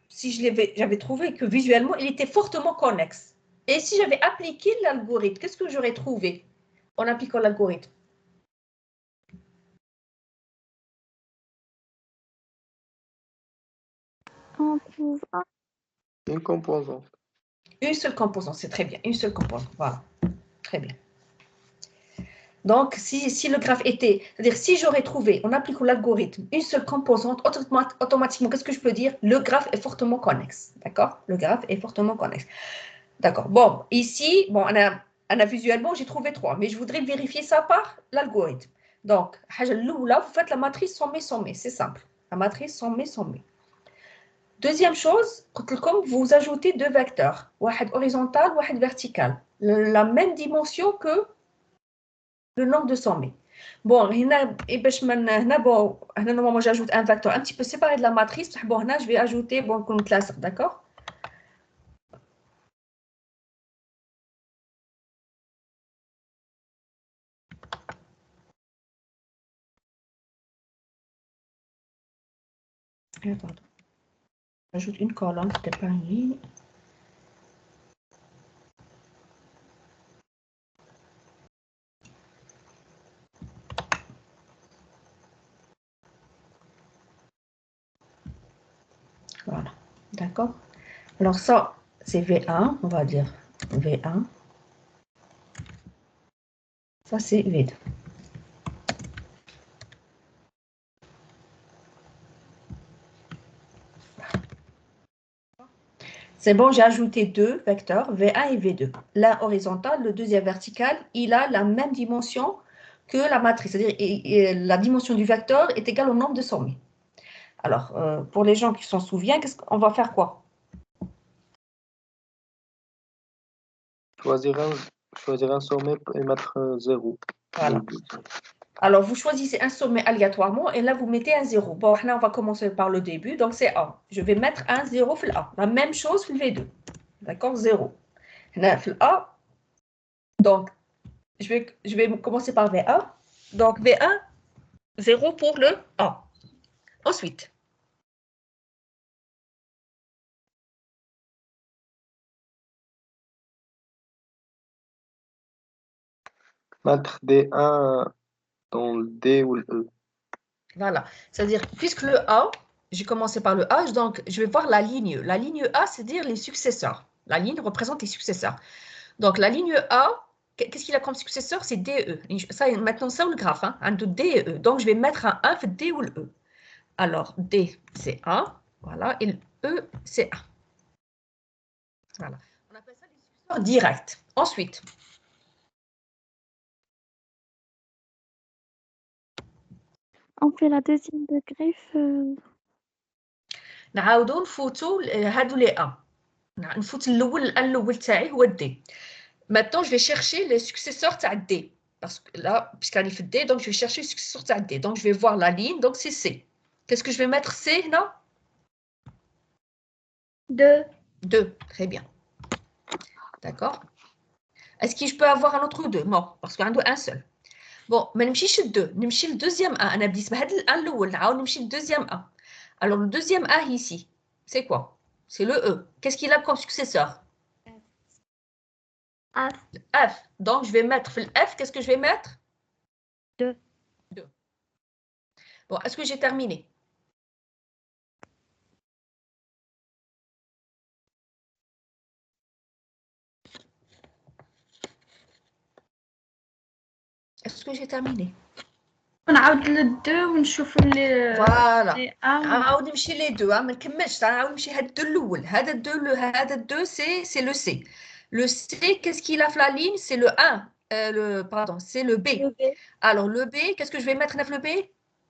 si j'avais trouvé que visuellement, il était fortement connexe. Et si j'avais appliqué l'algorithme, qu'est-ce que j'aurais trouvé en appliquant l'algorithme? On trouve un. Une composante. Une seule composante, c'est très bien. Une seule composante, voilà. Très bien. Donc, si le graphe était, c'est-à-dire si j'aurais trouvé, en appliquant l'algorithme, une seule composante, automatiquement, qu'est-ce que je peux dire? Le graphe est fortement connexe. D'accord? Le graphe est fortement connexe. D'accord. Bon, ici, bon, on a visuellement, j'ai trouvé 3, mais je voudrais vérifier ça par l'algorithme. Donc, là, vous faites la matrice sommé, c'est simple. La matrice sommé. Deuxième chose, comme vous ajoutez 2 vecteurs, un horizontal, un vertical, la même dimension que le nombre de sommets. Bon, normalement, j'ajoute un vecteur un petit peu séparé de la matrice. Bon, je vais ajouter une classe, d'accord? Pardon. J'ajoute une colonne, c'était pas une ligne. Voilà, d'accord? Alors ça, c'est V1, on va dire V1. Ça, c'est V2. C'est bon, j'ai ajouté 2 vecteurs, V1 et V2. L'un horizontal, le deuxième vertical, il a la même dimension que la matrice. C'est-à-dire la dimension du vecteur est égale au nombre de sommets. Alors, pour les gens qui s'en souviennent, on va faire quoi? Choisir un sommet et mettre 0. Voilà. Alors, vous choisissez un sommet aléatoirement et là, vous mettez un 0. Bon, là, on va commencer par le début. Donc, c'est A. Je vais mettre un 0 في A. La même chose في V2. D'accord? 0. Là, في A. Donc, je vais commencer par V1. Donc, V1, 0 pour le A. Ensuite, Mettre D1 dans le D ou le E. voilà. C'est-à-dire, puisque le A, j'ai commencé par le A, donc je vais voir la ligne. La ligne A, c'est-à-dire les successeurs. La ligne représente les successeurs. Donc, la ligne A, qu'est-ce qu'il a comme successeur? C'est DE. Ça, maintenant, c'est le graphe, hein, un de D et E. Donc, je vais mettre un 1 D ou le E. Alors, D, c'est A. Voilà. Et le E, c'est A. Voilà. On appelle ça les successeurs directs. Ensuite, On fait la deuxième de griffe. نعاودو نفوتو هادو لي A. نفوت الاول تاعي هو D. Maintenant, je vais chercher les successeurs de D. Parce que là, puisqu'on est fait D, donc je vais chercher les successeurs de D. Donc, je vais voir la ligne, donc c'est C. Qu'est-ce que je vais mettre C, là? 2. 2, très bien. D'accord? Est-ce que je peux avoir un autre 2? Non, parce qu'il y en a un seul. Bon, mais نمشيش le 2, نمشي le deuxième A. أنا بديت بهذا الأ الأول, نعاود نمشي le deuxième A. Alors, le deuxième A ici, c'est quoi? C'est le E. Qu'est-ce qu'il a comme successeur? F. F. Donc, je vais mettre le F, qu'est-ce que je vais mettre? 2. 2. Bon, est-ce que j'ai terminé? Est-ce que j'ai terminé? نعاود للدو ونشوف اللي فوالا اه نعاود نمشي لي دو ما نكملش نعاود نمشي هاد الدو الاول هذا الدو سي لو سي le C qu'est-ce qu'il a في la ligne c'est le 1 le pardon c'est le B Le B. alors le B qu'est-ce que je vais mettre dans le B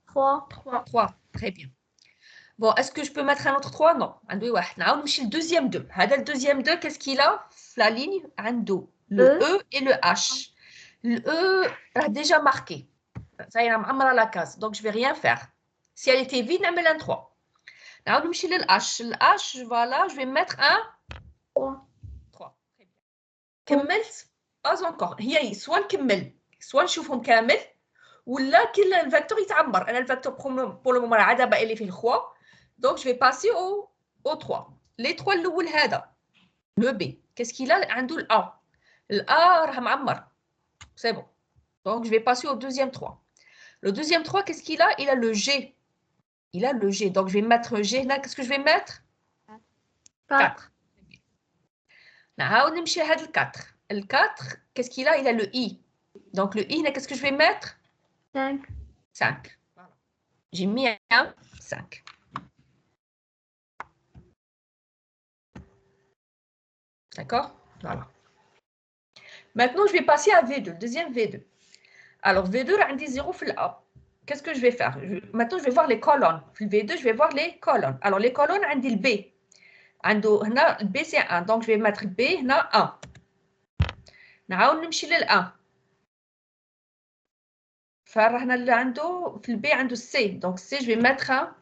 3. 3 très bien bon est-ce que je peux mettre un autre 3 non عندي واحد نعاود نمشي للدوزيام دو هذا الدوزيام دو qu'est-ce qu'il a في la ligne عنده le E et le H le E est déjà marqué ça y est معمرة la case donc je vais rien faire si elle était vide نعمل un 3 نعاود نمشي للH الH voilà je vais mettre un 3. 3 très bien كملت pas encore هي سوا نكمل سوا نشوفهم كامل ولا كل الفاكتور يتعمر انا الفاكتور pour le moment عاد باقي لي فيه الخوا donc je vais passer au 3 les 3 الاول هذا le B qu'est-ce qu'il a عنده الA الA راه معمر c'est bon donc je vais passer au deuxième 3 le deuxième 3 qu'est-ce qu'il a il a le G il a le G donc je vais mettre G là qu'est-ce que je vais mettre 4 نعاود نمشي هاد ال4 ال4 qu'est-ce qu'il a il a le I donc le I là qu'est-ce que je vais mettre 5. 5 voilà. j'ai mis un 5 d'accord voilà maintenant je vais passer à V2 deuxième V2 alors V2 là عندي 0 في الA qu'est-ce que je vais faire maintenant je vais voir les colonnes في V2 je vais voir les colonnes alors les colonnes عندي le B عنده هنا le B c'est 1 donc je vais mettre B هنا 1 نعاود نمشي لل1 فهنا اللي عنده في البي عنده السي دونك السي جو في ماتر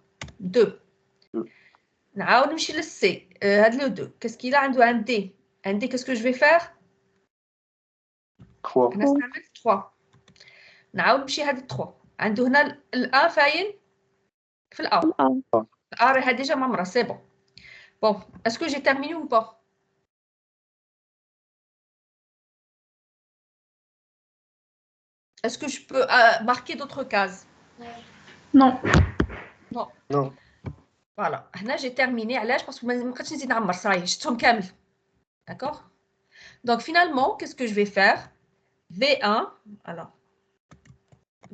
2 نعاود نمشي للسي هاد لو 2 كاسكي لا عنده ان دي ان دي كاسكو جو في فير 3. انا استعملت 3 نعاود نمشي هاد 3 عنده هنا الان فاين في الأ الأ راها ديجا ممرة سي بون بون اسكو جي تيرميني ou pas est-ce que je peux marquer d'autres cases نو non Non. فوالا هنا جي تيرميني علاش باسكو ما بقيتش نزيد نعمر صاي شفتهم كامل d'accord donc finalement qu'est-ce que je vais faire V1 alors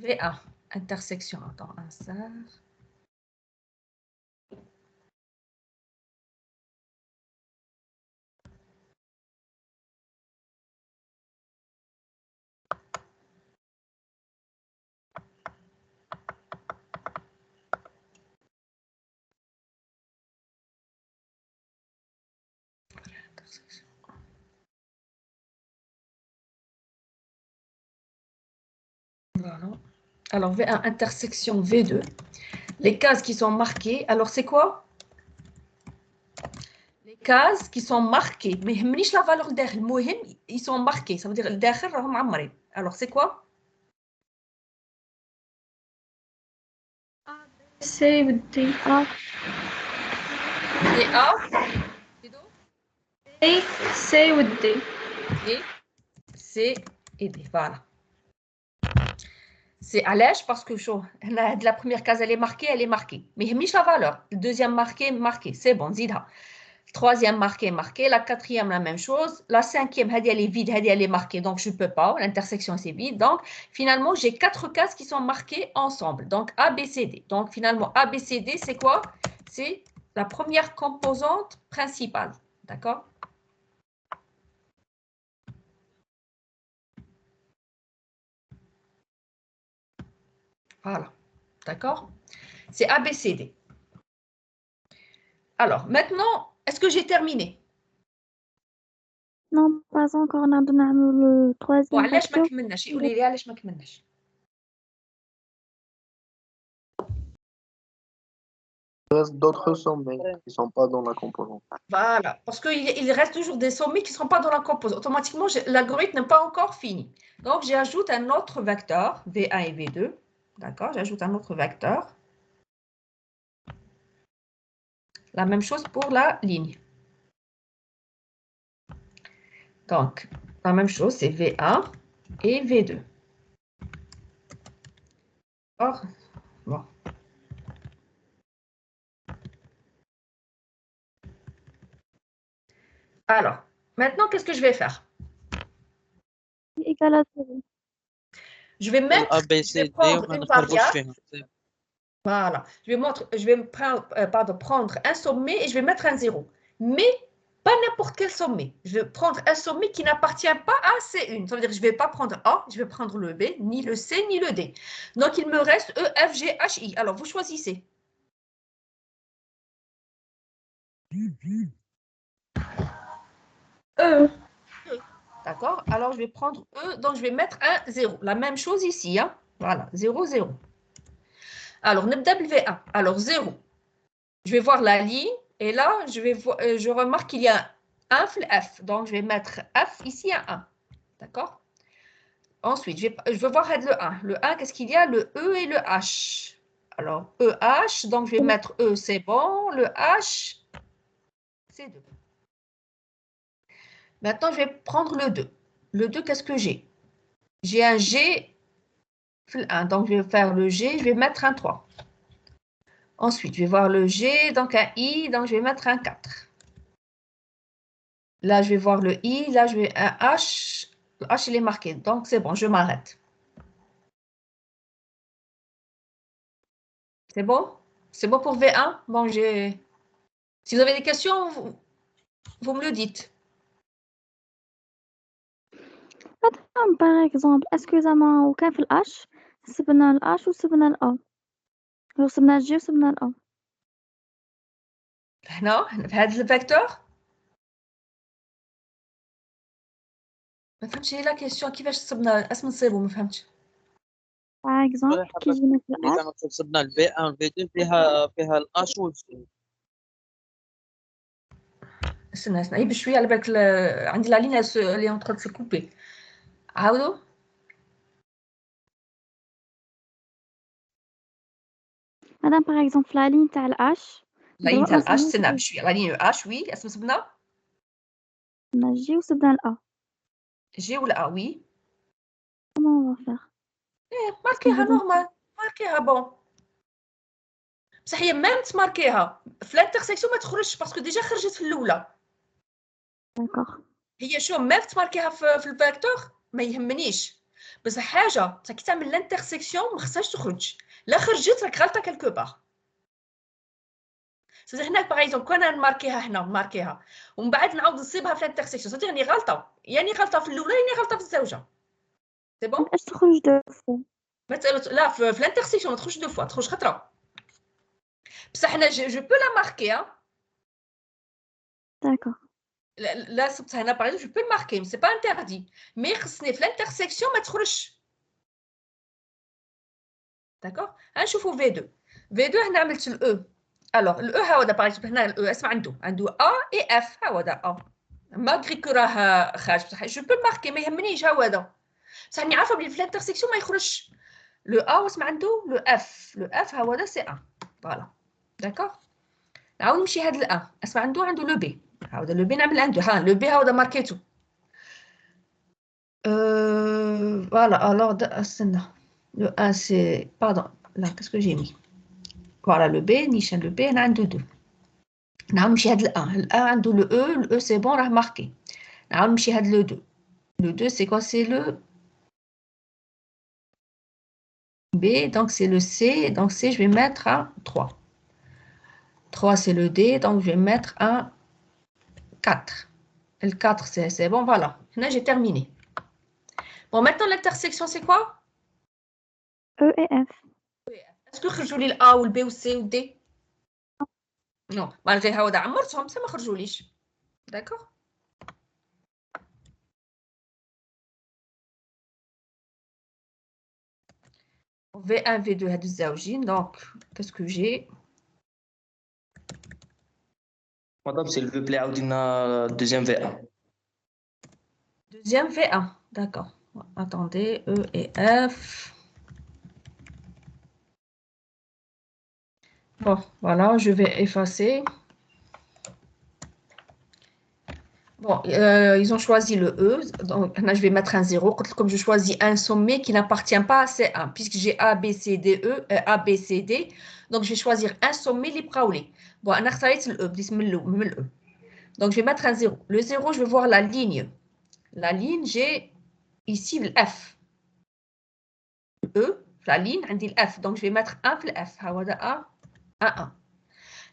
V1 intersection attends insert intersection. Voilà. Alors V1 intersection V2. Les cases qui sont marquées, alors c'est quoi? Les cases qui sont marquées. Mais la valeur derrière, ils sont marqués. Ça veut dire derrière, alors c'est quoi? سي ودي C'est A, سي سي ودي et C et D. Voilà. C'est à l'âge parce que la première case, elle est marquée. Mais la valeur. Le deuxième marqué. C'est bon, zidha. Troisième marqué. La quatrième, la même chose. La cinquième, elle est vide, elle est marquée. Donc, je ne peux pas. L'intersection, c'est vide. Donc, finalement, j'ai 4 cases qui sont marquées ensemble. Donc, A, B, C, D. Donc, finalement, A, B, C, D, c'est quoi? C'est la première composante principale. D'accord? Voilà. D'accord? C'est A, B, C, D. Alors, maintenant, est-ce que j'ai terminé? Non, pas encore. On a donné le troisième وعلاش ما facteur. كملناش قولي لي علاش ما كملناش Il reste d'autres sommets qui ne sont pas dans la composante. Voilà, parce qu'il reste toujours des sommets qui ne sont pas dans la composante. Automatiquement, l'algorithme n'est pas encore fini. Donc, j'ajoute un autre vecteur, V1 et V2. D'accord, j'ajoute un autre vecteur. La même chose pour la ligne. Donc, la même chose, c'est V1 et V2. D'accord. Bon. Alors, maintenant, qu'est-ce que je vais faire? Égal à 0. Je vais mettre, A, B, je vais C, D prendre وما une نخرجوش variable. فيهم. Voilà. Je vais prendre un sommet et je vais mettre un 0. Mais pas n'importe quel sommet. Je vais prendre un sommet qui n'appartient pas à C1. Ça veut dire que je ne vais pas prendre A, je vais prendre le B, ni le C, ni le D. Donc, il me reste E, F, G, H, I. Alors, vous choisissez. E. D'accord? Alors, je vais prendre E, donc je vais mettre un 0. La même chose ici. Hein? Voilà, 0, 0. Alors, نبدأ بالV1. Alors, 0. Je vais voir la ligne. Et là, je remarque qu'il y a un F. Donc, je vais mettre F ici à 1. D'accord? Ensuite, je vais voir le 1. Le 1, qu'est-ce qu'il y a? Le E et le H. Alors, EH, donc je vais mettre E, c'est bon. Le H, c'est 2. Maintenant, je vais prendre le 2. Le 2, qu'est-ce que j'ai? J'ai un G, 1. Donc, je vais faire le G, je vais mettre un 3. Ensuite, je vais voir le G, donc un I, donc je vais mettre un 4. Là, je vais voir le I, là, je vais un H. Le H, il est marqué, donc c'est bon, je m'arrête. C'est bon? C'est bon pour V1? Bon, si vous avez des questions, vous me le dites. مثلا par exemple اسكو زعما وكان في الأش سبنا الأش وسبنا الأ وسبنا الجي وسبنا الأ هنا في هذا الفيكتور ما فهمتش هي لا كيسيون كيفاش صبنا اسم نصيبو ما فهمتش par exemple كي جينا في الأش زعما صبنا الفي 1 والفي 2 فيها الاش والسي. استنى هي بشويه على بالك عندي لا لين اللي اون تخون سي كوبي عاودوا مثلا par exemple في لا لين تاع الأش لا لين تاع الاش استنى بشويه لا لين اش وي اسم صبنا سبنا الجي وسبنا الأ جي ولا وي comment on va faire ماركيها نورمال ماركيها بون بصح هي ميم تماركيها في الانترسيكسيون ما تخرجش باسكو ديجا خرجت في الاولى d'accord هي شو ميم تماركيها في الفيكتور ما يهمنيش بس حاجه كي تعمل الانترسيكسيون ما خصهاش تخرج لا خرجت راك غلطه كالكو بار صدق هناك باغ اكزومبل كون نماركيها هنا نماركيها ومن بعد نعاود نصيبها في الانترسيكسيون صدق يعني غلطه يعني غلطه في الاولى يعني غلطه في الزوجه سي بون اش تخرج دو فوا لا في الانترسيكسيون ما تخرجش دو فوا تخرج خطره بصح حنا جو بو لا ماركي d'accord لا صبتها هنا باغ اكزومبل جو بو الماركي سي با انتردي مي خصني في الانترسيكسيون ما تخرجش داكوغ غنشوفوا في 2 في 2 هنا عملت الاو الوغ الاو ها هو باغ اكزومبل هنا الاو اسم عنده ا اي اف ها هو ا ماغري كو راه خارج بصح جو بو ماركي ما يهمنيش ها هو بصح راني عارفه بلي في الانترسيكسيون ما يخرجش لو ا واسم عنده لو اف ها هو سي ا فوالا داكوغ نعاود نمشي هاد الان اسم عنده لو بي ها هو لو بي نعمل عنده ها لو بي ها هو ماركيتو فوالا الوغ استنى le 1 c'est pardon là qu'est-ce que j'ai mis voilà le B نيشان le B انا عنده 2 نعاود نمشي هاد ال1 عنده le E c'est bon راه ماركي نعاود نمشي هاد le 2 c'est quoi c'est le B donc c'est le C donc C je vais mettre un 3 3 c'est le D donc je vais mettre un 4 le 4 c'est bon voilà là j'ai terminé bon maintenant l'intersection c'est quoi E et F est-ce que خرجوا لي الA والB والC والD non malgré هاودا عمرتهم بصح ما خرجوليش d'accord V1 V2 هادو الزوجين donc qu'est-ce que j'ai Madame, s'il vous plaît, عاودينا deuxième V1. deuxième V1 d'accord attendez E et F bon voilà je vais effacer bon ils ont choisi le E donc là je vais mettre un 0 comme je choisis un sommet qui n'appartient pas à C1 puisque j'ai A B C D E A B C D donc je vais choisir un sommet اللي بقاو لي bon انا اختاريت ال E بديت من ال E donc je vais mettre un 0 le 0 je vais voir la ligne j'ai ici le F E, la ligne, عندي le F. Donc, je vais mettre 1 في le F. هذا A, 1.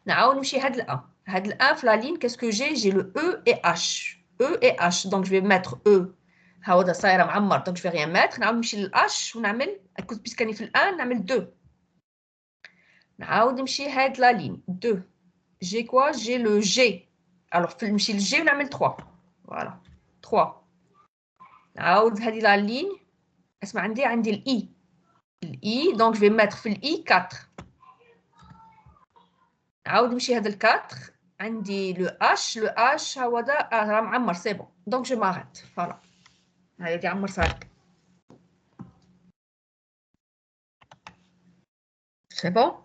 نعاود نمشي هاد ال A. هاد ال A في la ligne, qu'est-ce que j'ai? J'ai le E et H. E et H. Donc, je vais mettre E. هذا صايرة معمر. Donc, je vais rien mettre. نعاود نمشي لل H ونعمل, puisqu'اني في ال 1, نعمل 2. نعاود نمشي هاد la ligne. 2. J'ai quoi? J'ai le G. Alors, نمشي لل G ونعمل 3. Voilà. 3. نعاود هذه la ligne. اسمع عندي ال I. Le I, donc je vais mettre في ال I 4. نعاود نمشي هذا ال 4 عندي le H هذا راه معمر سي بون دونك جو ماريت فوالا هذه عمر صارت سي بون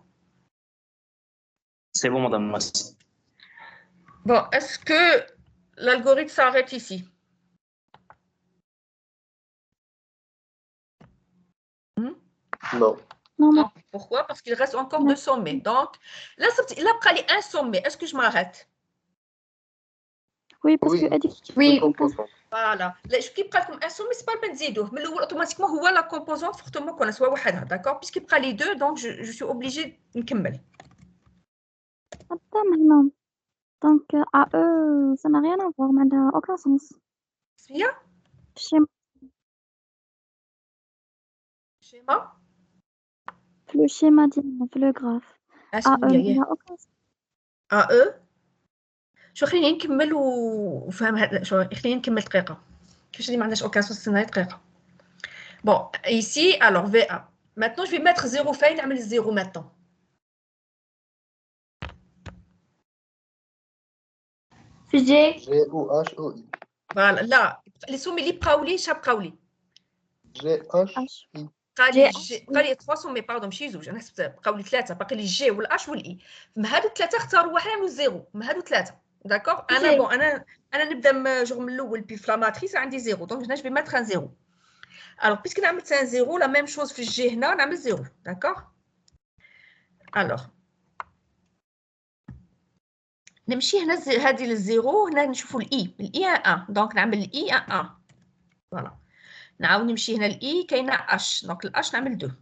C'est bon, madame, merci. Bon, est-ce que l'algorithme s'arrête ici? Non. Non, Non. Pourquoi? Parce qu'il reste encore 2 sommets. Donc, là, il a pris un sommet. Est-ce que je m'arrête? oui, parce Oui. que elle dit Oui. Voilà. Là, je كيبقى لكم un sommet, c'est pas le peine تزيدوه. من الأول automatiquement هو la composante fortement qu'on a soit وحدها, d'accord? Puisqu'il prend les deux, donc je suis obligée نكمل. Madame, non. Donc, à eux, ça n'a rien à voir, mais n'a aucun sens. Bien. Schéma, Schéma. le schéma le graphe. À eux, اسمعي n'a aucun sens. اه شو خليني نكمل وفهم هذا شو خليني نكمل دقيقه كيفاش اللي ما عندناش اوكازيون استنى دقيقه بون ici alors VA maintenant je vais mettre 0 فين نعمل 0 maintenant في G. G ou H ou I. فوالا لا لي سومي اللي بقاو لي شحال بقاو لي G H H. I. بقى لي 3 سومي باردون ماشي زوج انا حسبت بقاو لي 3 باقي لي الجي والاش والاي من هادو الثلاثه اختاروا واحد نعملوا 0 من هادو الثلاثه داكوغ انا جي. بون انا نبدا جوغ من الاول بي في لا ماتريس عندي 0 دونك هنا جو في ماتر ان 0 alors puisque نعمل ان 0 لا ميم شوز في الجي هنا نعمل 0 داكوغ alors نمشي هنا هذه للزيرو هنا نشوفوا الاي 1 دونك نعمل الاي 1 فوالا نعاود نمشي هنا الاي كاينه اش دونك الاش نعمل 2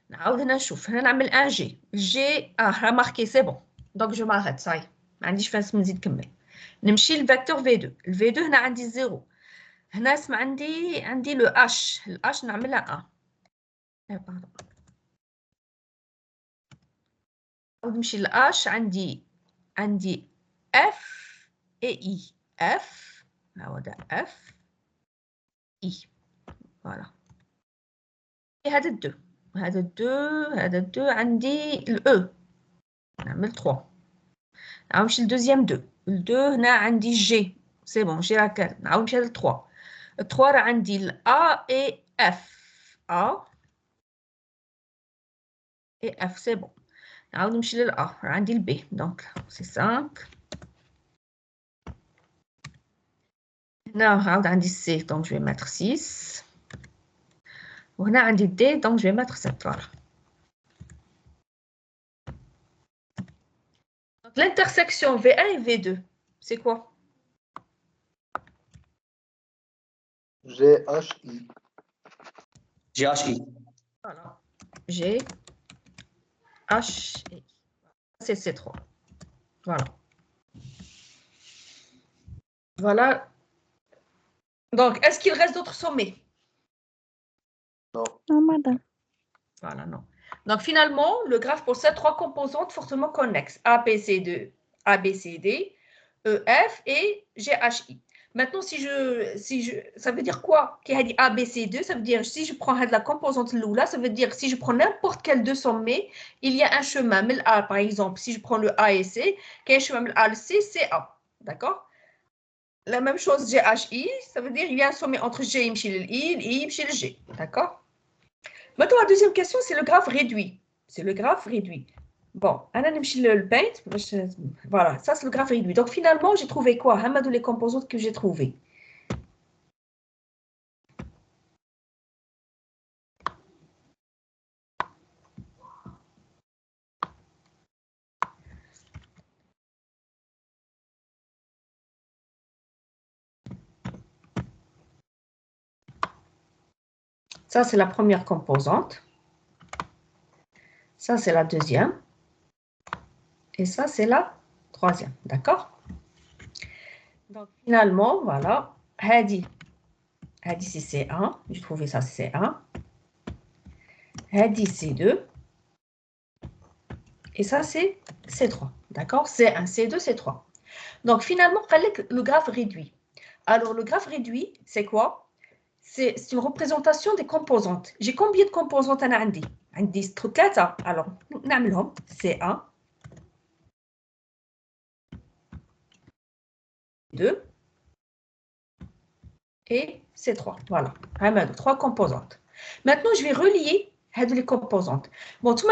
نعاود هنا نشوف هنا نعمل ان جي الجي راه ماركي سي بون دونك جو ماريت صاي ما عنديش فاس نزيد نكمل نمشي للفيكتور في 2 الفي 2 هنا عندي 0 هنا اسم عندي لو اش الاش نعملها 1 باردون نعاود نمشي للاش عندي اف اي اي اف هذا اف اي فوالا هذا الدو هذا الدو عندي الاو نعمل 3 نعاود نمشي للدوزيام دو الدو هنا عندي جي سي بون جي راكا نعاود نمشي ل 3 3 راه عندي الا اي اف ا اي اف سي بون نعاود نمشي للا راه عندي البي دونك سي 5 هنا عاود عندي السي دونك جو في ماتر 6 وهنا عندي الدي دونك جو في ماتر 7 فوالا l'intersection V1 et V2 c'est quoi G H I. GHI. voilà G H I c'est C3 voilà voilà donc est-ce qu'il reste d'autres sommets Non, madame. voilà non donc finalement le graphe possède 3 composantes fortement connexes ABCD EF et GHI. Maintenant, ça veut dire quoi? Qui a dit ABC2, ça veut dire si je prends la composante Lula, ça veut dire si je prends n'importe quel deux sommets, il y a un chemin. Mais A, par exemple, si je prends le A et C, qu'il y a un chemin A, le C, c'est A. D'accord? La même chose GHI, ça veut dire il y a un sommet entre G et le I et le G. D'accord? Maintenant, la deuxième question, c'est le graphe réduit. C'est le graphe réduit. Bon, le paint, voilà, ça c'est le graphe réduit. Donc finalement, j'ai trouvé quoi? Hamadou les composantes que j'ai trouvées. Ça, c'est la première composante. Ça, c'est la deuxième. Et ça, c'est la troisième. D'accord? Donc, finalement, voilà. Hadi c'est C1. J'ai trouvé ça C1. Hadi C2. Et ça, c'est C3. D'accord? C1, C2, C3. Donc, finalement, le graphe réduit. Alors, le graphe réduit, c'est quoi? C'est une représentation des composantes. J'ai combien de composantes أنا عندي؟ عندي 3. Alors, نعملهم C1, 2 et C3. Voilà. 3 composantes. Maintenant, je vais relier les composantes. Bon, tout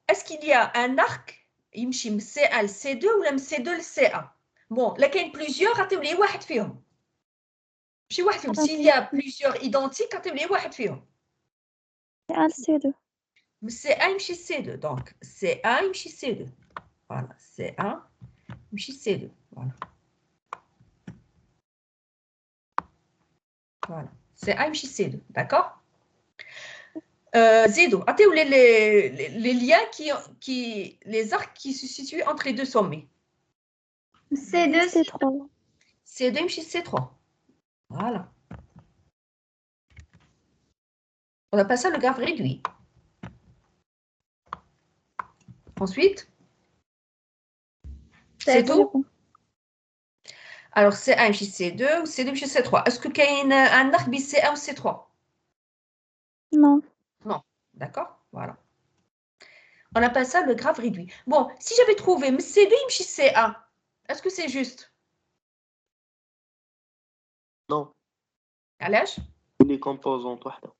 est-ce qu'il y a un arc يمشي من C1 ل C2 ولا من C2 ل C1? Bon, là, il y a plusieurs, عطيو لي واحد فيهم. ماشي واحد فيهم. S'il y a plusieurs identiques, عطيو لي واحد فيهم. C1 C2. من C1 يمشي C2. Donc, C1 يمشي C2. Voilà. C1 يمشي C2. Voilà. Voilà. C1 يمشي C2. D'accord? Zédo. Attends, les liens les arcs qui se situent entre les deux sommets. C2 C3. C2 يمشي C3. Voilà. On appelle ça le graphe réduit. Ensuite, c'est tout. Alors, C1 يمشي C2 ou C2 يمشي C3. Est-ce qu'il y a un arc bis C1 ou C3? Non. Non. D'accord? Voilà. On appelle ça le graphe réduit. Bon, si j'avais trouvé C2 يمشي C1, est-ce que c'est juste? Non. علاش؟ Les composantes واحدة.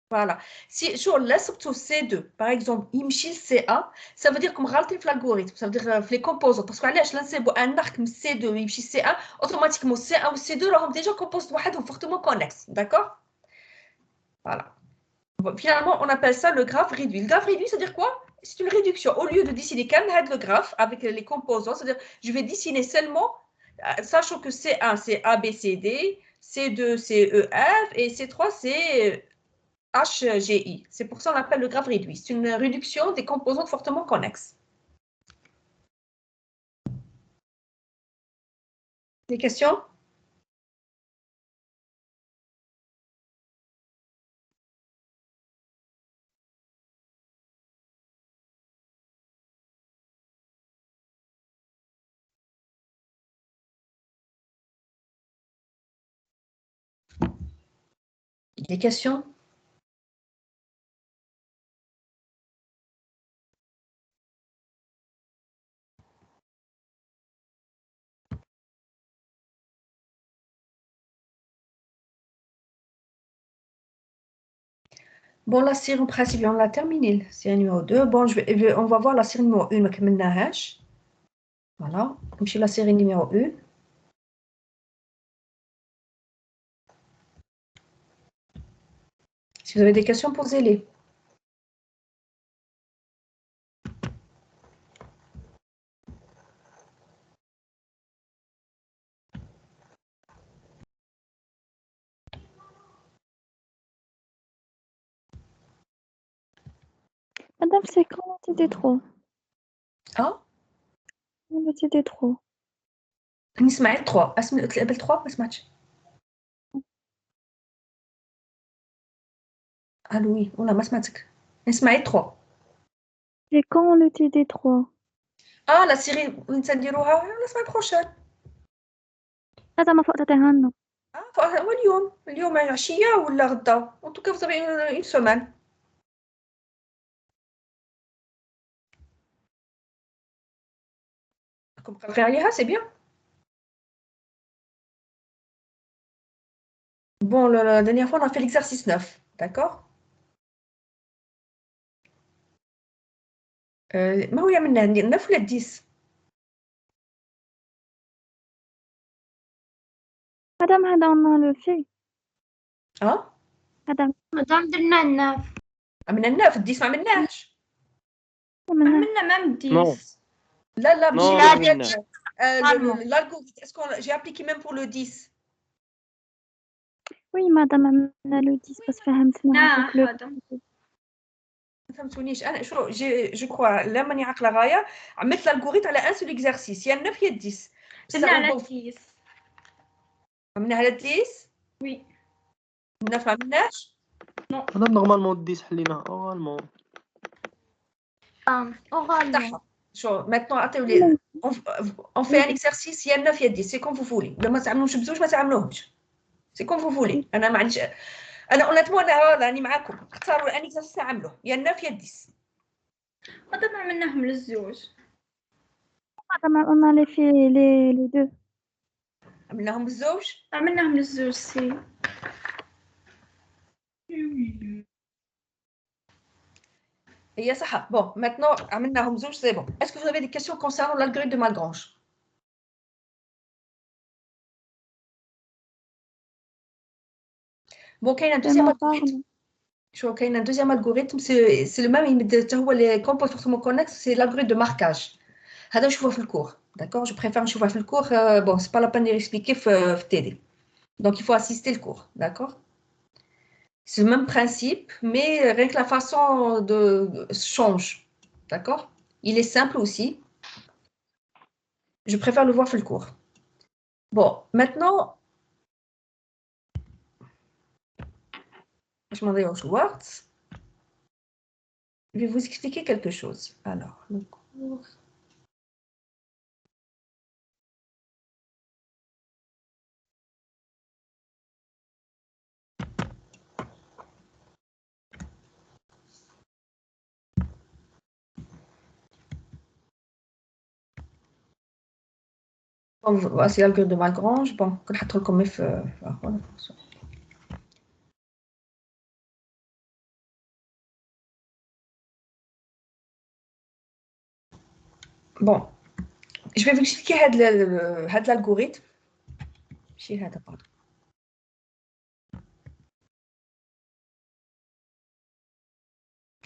Voilà. Si je laisse C2, par exemple, يمشي C1, ça veut dire que غلطين في l'algorithme, ça veut dire في les composantes. Parce que علاش نسيبوا un arc من C2 يمشي C1, automatiquement C1 ou C2 راهم déjà composés وحدهم fortement connexes. D'accord? Voilà. Finalement, on appelle ça le graphe réduit. Le graphe réduit, c'est-à-dire quoi? C'est une réduction. Au lieu de dessiner le graphe avec les composants, c'est-à-dire je vais dessiner seulement, sachant que C1, c'est A, B, C, D, C2, c'est E, F, et C3, c'est HGI. C'est pour ça qu'on appelle le graphe réduit. C'est une réduction des composantes fortement connexes. Des questions? Des questions? Bon, la série en principe, on l'a terminée. Série numéro 2. Bon, on va voir la série numéro 1. Voilà. Comme chez la série numéro 1. Si vous avez des questions, posez-les. Madame, c'est quand le TD3? Ah? Le TD3. نسمع 3. قبل 3 ما سمعتش. Allô, oui. Oula, ما سمعتك. نسمع 3. C'est quand le TD3? Ah, la série نديروها la semaine prochaine. هذا ما فوق تعطيها لنا. هو اليوم عشية ولا غدا. En tout cas, vous avez une semaine. Comme préféré عليها, c'est bien. Bon, la dernière fois, on a fait l'exercice 9. D'accord? ما هو يعملنا 9 ولا 10؟ مدام هذا on le fait. اه؟ هذا مدام درنا الناف. عملنا 9 10 ما عملناش. عملنا même 10. لا مش Non, لا عملنا. l'algorithme. Est-ce que j'ai appliqué même pour le 10? Oui, madame, عملنا لو 10 بس فهمتنا هكاك لو هذا ما فهمتونيش انا شو جو كوا لا ماني عاقله غايه عملت الالغوريثم على ان سول اكزرسيس يا 9 يا 10 درنا على 10. عملنا على 10 وي 9 ما عملناش مادام نورمالمون 10 حليناها اوغالمون. اوغالمون صح شو ماتنو عطيو لي اون في ان اكزرسيس يا 9 يا 10 سي كوم فو فولي ولا ما تعملوش بزوج ما تعملوهمش سي كوم فو فولي انا ما عنديش انا اونيتمون انا راني معاكم اختاروا ان اكزرسيس نعملوه يا 9 يا 10 هذا ما عملناهم للزوج. madame عملنا لي في لي دو عملناهم بالزوج عملناهم للزوج سي. هي صح بون ماتنو عملناهم زوج سي بون اسكو vous avez des questions concernant l'algorithme de Malgrange بون كاين دوزيام algorithme شو كاين دوزيام algorithme سي لو ميم يمد حتى هو لي كومبورتمون كونكس سي l'algorithme de marquage هذا نشوفه في الكور داكور جو بريفير نشوفه في الكور بون سي با لا بان دي اكسبليكي في التيدي دونك il faut assister le cours d'accord c'est le même principe mais rien que la façon de change d'accord il est simple aussi je préfère le voir في الكور bon maintenant je m'en vais au Word. Je vais vous expliquer quelque chose. Alors, le cours. Voici l'algorithme de Malgrange. Bon, كل حط لكم في Bon, je vais vous expliquer l'algorithme.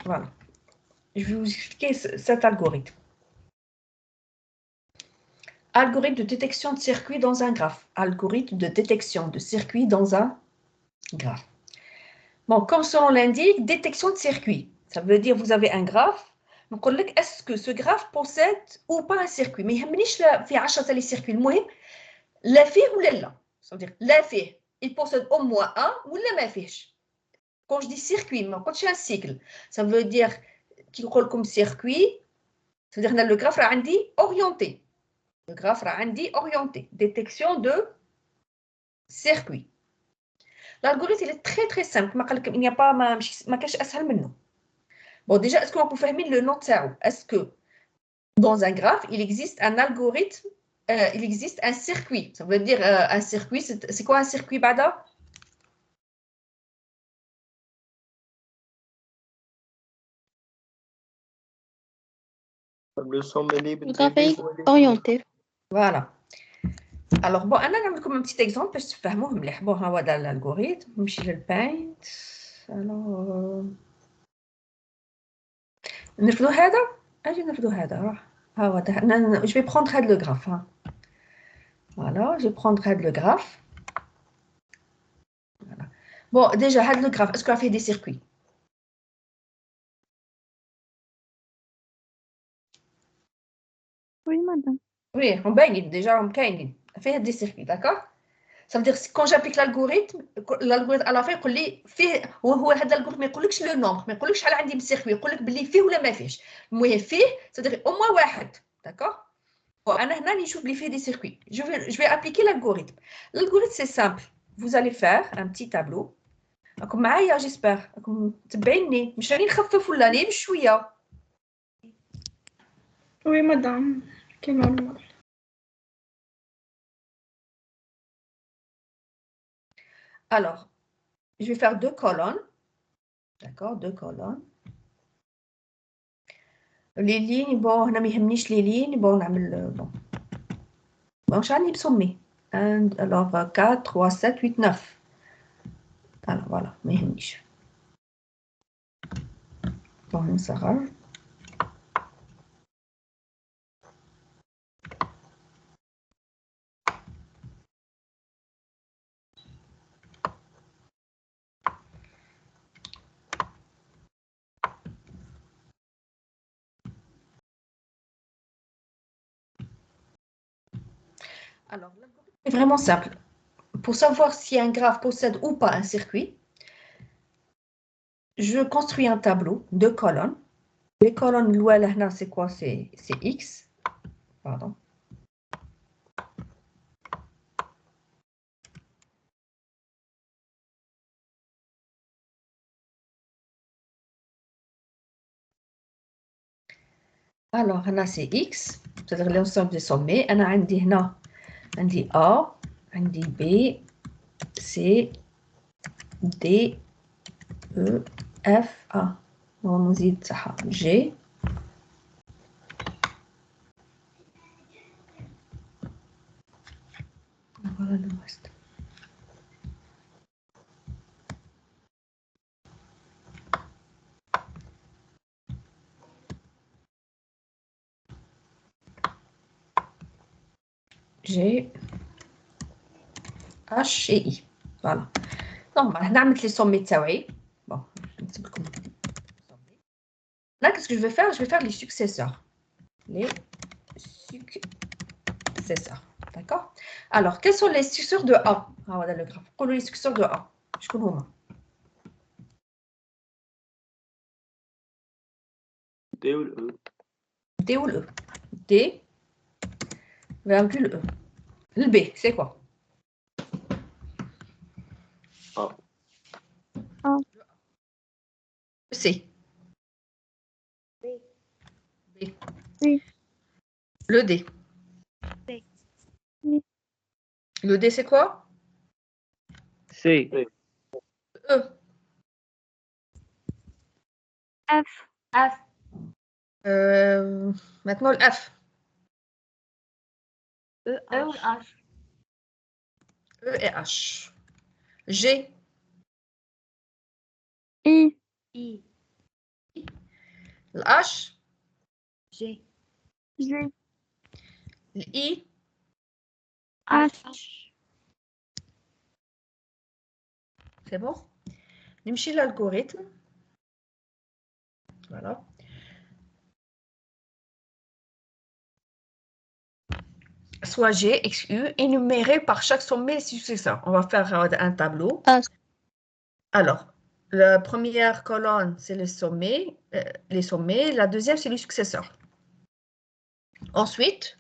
Voilà. Je vais vous expliquer cet algorithme. Algorithme de détection de circuit dans un graphe. Algorithme de détection de circuit dans un graphe. Bon, comme son nom l'indique, détection de circuit. Ça veut dire que vous avez un graphe. Donc, est-ce que ce graphe possède ou pas un circuit? Mais il y a 10 les circuits. Le مهم لا فيه ولا لا. Ça veut dire لا فيه, il possède au moins un ou لا ما فيهش. Quand je dis circuit, quand je dis un cycle, ça veut dire qu'il roule comme circuit. Ça veut dire que le graphe a dit orienté. Le graphe a dit orienté. Détection de circuit. L'algorithme il est très très simple. Il n'y a pas ما كاش اسهل منه. Bon, déjà, est-ce qu'on peut faire le nom de ça? Est-ce que dans un graphe, il existe un algorithme, il existe un circuit? Ça veut dire un circuit, c'est quoi un circuit, Bada? Le sommet libre. graphique orienté. Voilà. Alors, bon, on a comme un petit exemple, parce que bon, on va dans l'algorithme, je vais le paint. Alors, نرفدو هذا اجي نرفدو هذا راه ها هو je vais prendre هذا le graphe hein. Voilà, je vais prendre هذا le graphe. Voilà. Bon, déjà هذا le graphe, est-ce qu'on a fait des circuits? Oui, madame. Oui, on baigne déjà on كاينين fait des circuits, d'accord? Ça veut dire que quand j'applique l'algorithme à la fin يقول لي فيه وهو هذا الالغوريثم ما يقولكش لو نومبر ما يقولكش شحال عندي من سيركوي يقول لك باللي فيه ولا ما فيهش المهم فيه c'est-à-dire au moins واحد d'accord. Bon, أنا هنا نشوف اللي فيه des circuits. Je vais appliquer l'algorithme. L'algorithme c'est simple. Vous allez faire un petit tableau. راكم معايا j'espère. راكم تبعيني مش راني نخفف ولا راني بشوية. وي مدام كيما نورمال. Alors, je vais faire 2 colonnes. D'accord, 2 colonnes. Les lignes, bon, هنا ما يهمنيش les lignes. Bon, نعمل bon. واش راني مسمي 1 alors 4 3 7 8 9. Alors voilà, ما يهمنيش. Bon, نصغر. Alors, l'algorithme est vraiment simple. Pour savoir si un graphe possède ou pas un circuit, je construis un tableau de colonnes. Les colonnes, l'ouest, c'est quoi? C'est X. Pardon. Alors, là, c'est X, c'est-à-dire l'ensemble des sommets. On a عندي A, عندي B, C, D, E, F, A. ونزيد صح G. Voilà le reste. G, H et I. Voilà. Donc, هنا عملت les sommets تاوعي. Bon, نكتب لكم. Là, qu'est-ce que je vais faire? Je vais faire les successeurs. Les successeurs. D'accord? Alors, quels sont les successeurs de A? Ah, voilà le graphe. Quels sont les successeurs de A? Je connais moi. D ou le E. D ou le E? D, virgule E. Le B, c'est quoi? A. A. Le C. B. Oui. Le D. Oui. Le D, c'est quoi? C. E. F. F. Maintenant, le F. E ou H. E et H. G. I. I. Le H. G. G. Le I. H. C'est bon? نمشي l'algorithme. Voilà. Soit G, X, U, énuméré par chaque sommet successeur. On va faire un tableau. Alors, la première colonne, c'est les sommets. La deuxième, c'est les successeurs. Ensuite,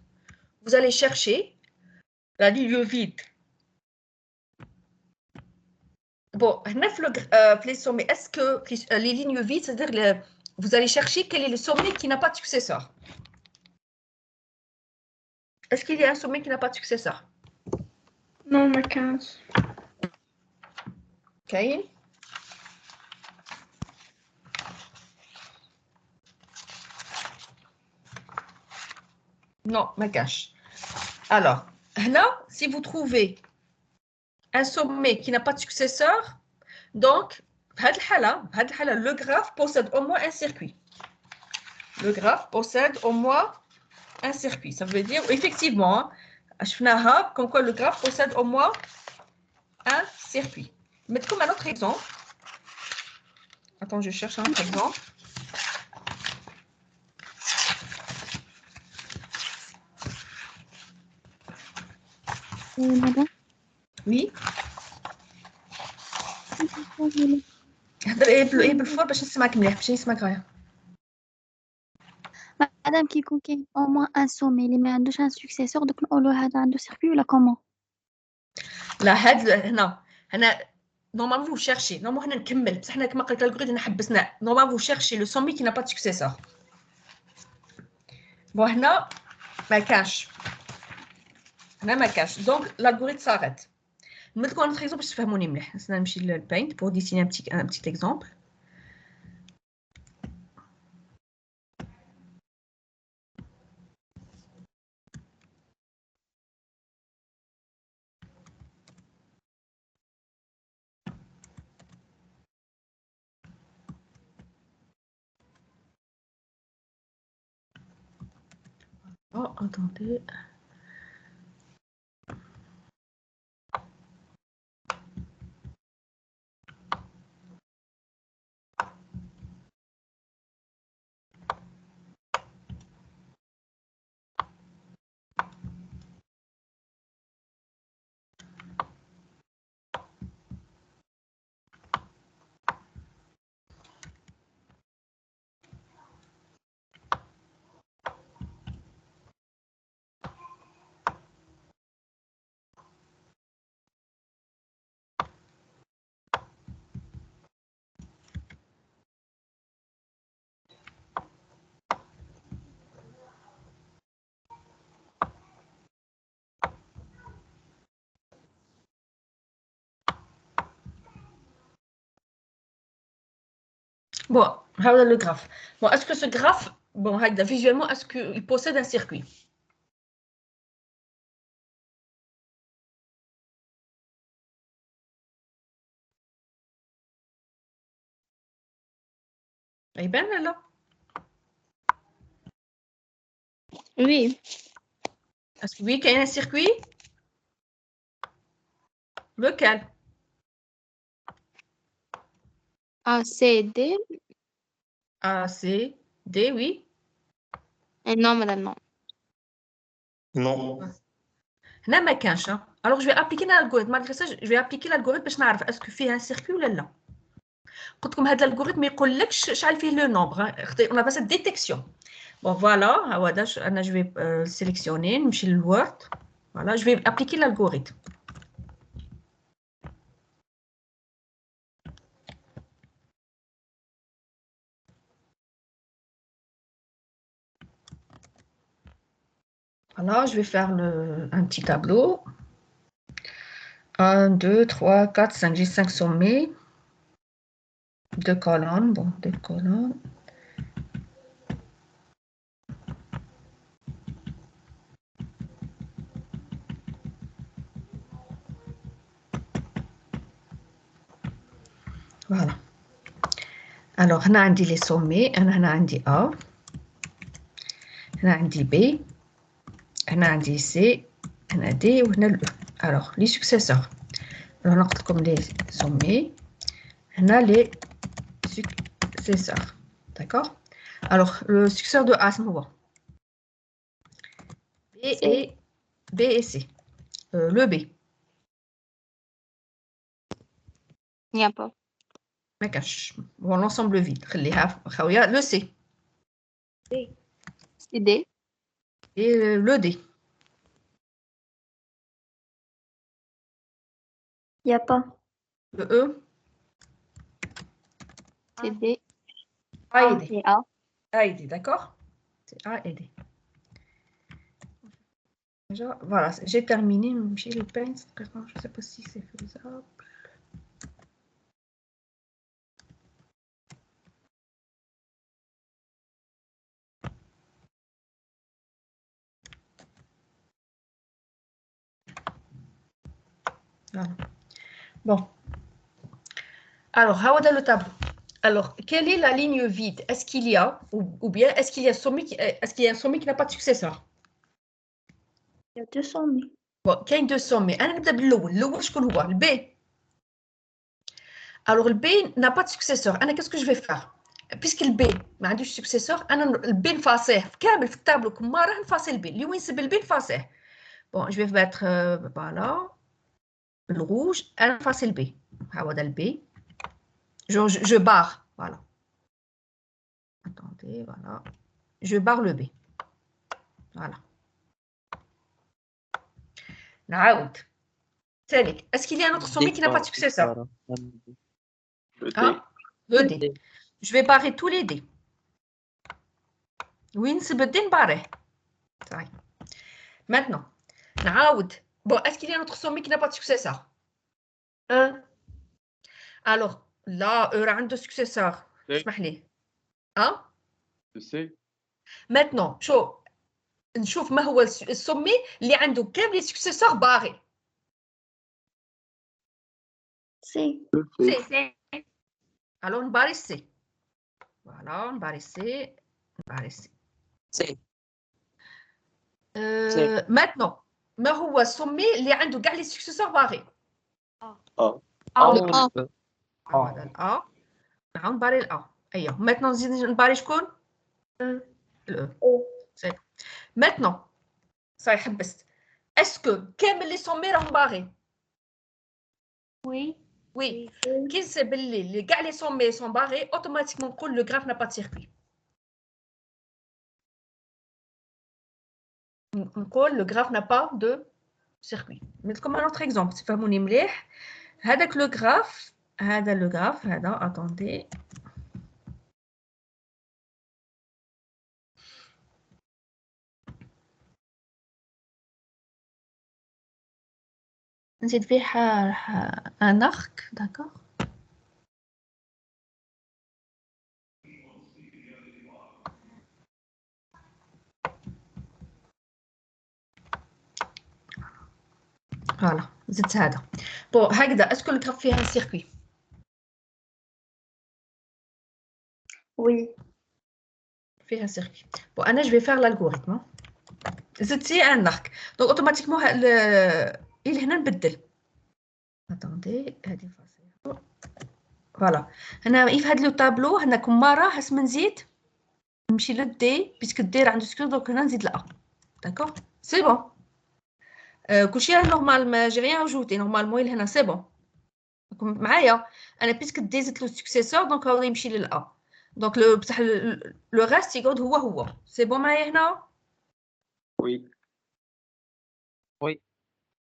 vous allez chercher la ligne vide. Bon, les sommets, est-ce que les lignes vides, c'est-à-dire vous allez chercher quel est le sommet qui n'a pas de successeur? Est-ce qu'il y a un sommet qui n'a pas de successeur? Non, ما كانش. كاين؟ Non, ما كانش. Alors, là, si vous trouvez un sommet qui n'a pas de successeur, donc, le graphe possède au moins un circuit. Le graphe possède au moins un circuit. Ça veut dire, effectivement, comme quoi le graphe possède au moins un circuit. Mais comme un autre exemple. Attends, je cherche un autre exemple. Madame. Oui. Oui. بالفور باش نسمعك مليح باش نسمعك غاية. Madame qui coquille au moins un sommet, il met un successeur, donc on le a un circuit ou là comment? لا هنا normalement vous cherchez normalement هنا نكمل بصح حنا كما قلت الالغوريثم حبسنا normalement vous cherchez le sommet qui n'a pas de successeur. Bon هنا ما كاش donc l'algorithme s'arrête. نمد un autre exemple باش تفهموني مليح. نمشي للبينت pour dessiner un petit exemple. Oh, attendez. Bon, voilà le graphe. Bon, est-ce que ce graphe, bon, visuellement, est-ce qu'il possède un circuit? Eh bien, là. Oui. Est-ce que oui, qu'il y a un circuit? Lequel? A, C, D. A, C, D, oui. Et non, madame, non. Non. هنا ما كانش. Alors je vais appliquer l'algorithme. Malgré ça, je vais appliquer l'algorithme باش نعرف est-ce que فيه un circuit ولا لا. قلت لكم هذا الالغوريثم ما يقولكش شحال فيه لو نومبر. On a passé détection. Bon voilà, هذا انا je vais sélectionner نمشي للوورد. Voilà, je vais appliquer l'algorithme. Voilà, je vais faire un petit tableau. 1, 2, 3, 4, 5. J'ai 5 sommets. 2 colonnes. Bon, 2 colonnes. Voilà. Alors, on a les sommets. On a A. On a B. On a C. On a D. On a E. Alors, les successeurs. Alors, on a comme les sommets. On a les successeurs. D'accord? Alors, le successeur de A, c'est quoi? B et C. Le B. Il n'y a pas. Bon, l'ensemble vide. Le C. C'est D. Et le D. Il n'y a pas. Le E. C'est D. A et D. Et A. A et D, d'accord? C'est A et D. Déjà, voilà, j'ai terminé. J'ai le pince. Je ne sais pas si c'est faisable. Voilà. Bon. Alors, voilà le tableau. Alors, quelle est la ligne vide? Est-ce qu'il y a, ou bien est-ce qu'il y a un sommet qui n'a pas de successeur? Il y a 2 sommets. Bon, il y a deux sommets. On va le شكون هو? Le B. Alors, le B n'a pas de successeur. Qu'est-ce que je vais faire? Puisque le B n'a pas de successeur, le B نفاصيه كامل في التابلو كما راه نفاصي البي. اللي وين سب البي نفاصيه. Bon, je vais mettre voilà le rouge. أنا نفاصي البي. هذا البي. Je barre, voilà. Attendez, voilà. Je barre le B. Voilà. نعاود. Est-ce qu'il y a un autre sommet qui n'a pas de successeur? Le D. Ah, le D. Je vais barrer tous les D. وين نسب الدي نباريه. Maintenant, نعاود. Bon, est-ce qu'il y a un autre sommet qui n'a pas de successeur? Alors, là, راه عنده successeur. اسمح لي. Hein? Le C. Maintenant, شوف. نشوف ما هو السومي اللي عنده كامل لي سكسيسور باغي. سي. سي. الو نباري سي. فوالا نباري سي. نباري سي. سي. ماتنو ما هو السومي اللي عنده كاع لي سكسيسور باغي؟ هذا الأ. نعاود نباري الأ. أيوه. ماتنو نزيد نباري شكون؟ الأو. سي. ماتنو صحيح حبست. اسكو كامل لي سومي راهم باغي؟ Oui. Oui. كي نسب اللي كاع لي سومي سون باغي اوتوماتيكمون نقول لو غراف نا با سيركوي. نقول لو غراف نا با دو سيركوي. نمدلكم ان اوتر اكزومبل تفهموني مليح. هذاك لو غراف هذا لو غراف هذا اتوندي نزيد فيه ان ارك. داكور. فوالا زدت هذا بون هكذا. اسكو الكراف فيها سيركوي؟ وي. فيها سيركوي. بون انا جو في فير l'algorithme. زدتي ان ارك دونك اوتوماتيكمون الى هنا نبدل. اتوندي هذه فاصله فوالا. هنا في هذا لو طابلو هنا كم مره هاس من نزيد نمشي للدي بيسك دير عنده سكرين دونك هنا نزيد لا. داكور سي بون. كلشي راه نورمال ما جي ريان اجوتي نورمالمون الى هنا سي بون معايا. انا بيسك دي زدت لو سكسيسور دونك هو يمشي للأ دونك لو بصح لو ريست يقعد هو سي بون معايا هنا. وي. وي.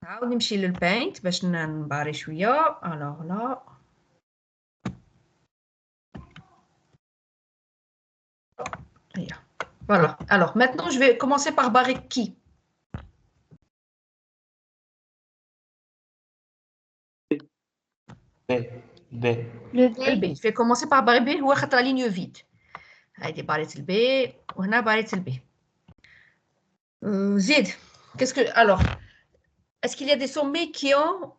نعاود نمشي للبينت باش نباري شويه. الوغ لا هي فوالا. الوغ maintenant je vais commencer par barrer qui. B. Le Le B. B. Je vais commencer par barrer B هو خاطر la ligne vide. هايدي barrette le B وهنا barrette le B. زيد. Qu'est-ce que alors est-ce qu'il y a des sommets qui ont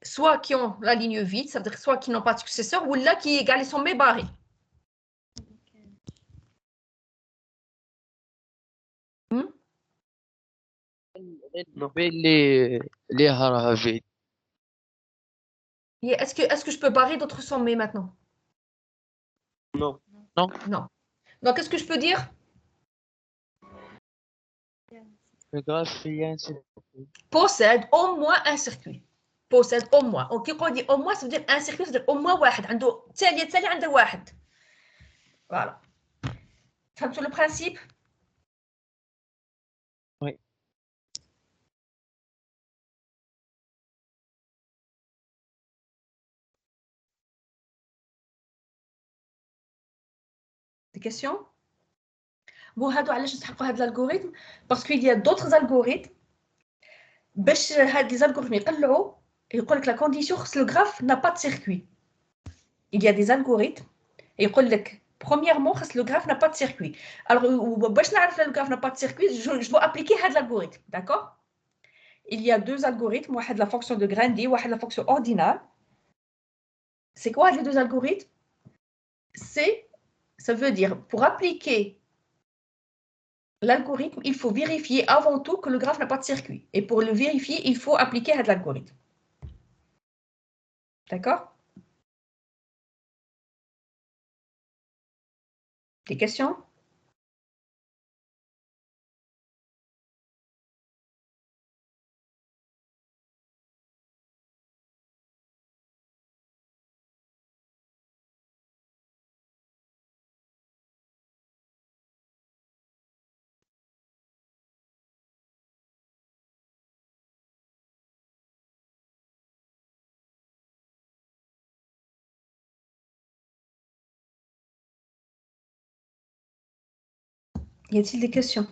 soit qui ont la ligne vide, ça veut dire soit qui n'ont pas de successeur ou là qui égale les sommets barrés. البي اللي راها فيد. Est-ce que je peux barrer d'autres sommets maintenant? Non. Non. Donc qu'est-ce que je peux dire? Le graphe فيه un Possède au moins un circuit. Possède au moins. Ok, quand on dit au moins, ça veut dire un circuit, ça veut dire au moins واحد. عنده تالي عنده واحد. Voilà. فهمتوا le principe? Oui. Des questions? Bon, هادو علاش نسحقوا هاد l'algorithme? Parce qu'il y a d'autres algorithmes. باش هاد les algorithmes يقلعوا يقول لك la condition خص le graphe n'a pas de circuit. Il y a des algorithmes et يقول لك premièrement خص le graphe n'a pas de circuit. Alors باش نعرف le graphe n'a pas de circuit, je dois appliquer هاد l'algorithme, d'accord? Il y a deux algorithmes, واحد la fonction de Grandi, واحد la fonction ordinale. C'est quoi les deux algorithmes? Ça veut dire pour appliquer l'algorithme, il faut vérifier avant tout que le graphe n'a pas de circuit. Et pour le vérifier, il faut appliquer l'algorithme. D'accord? Des questions? Y a-t-il des questions?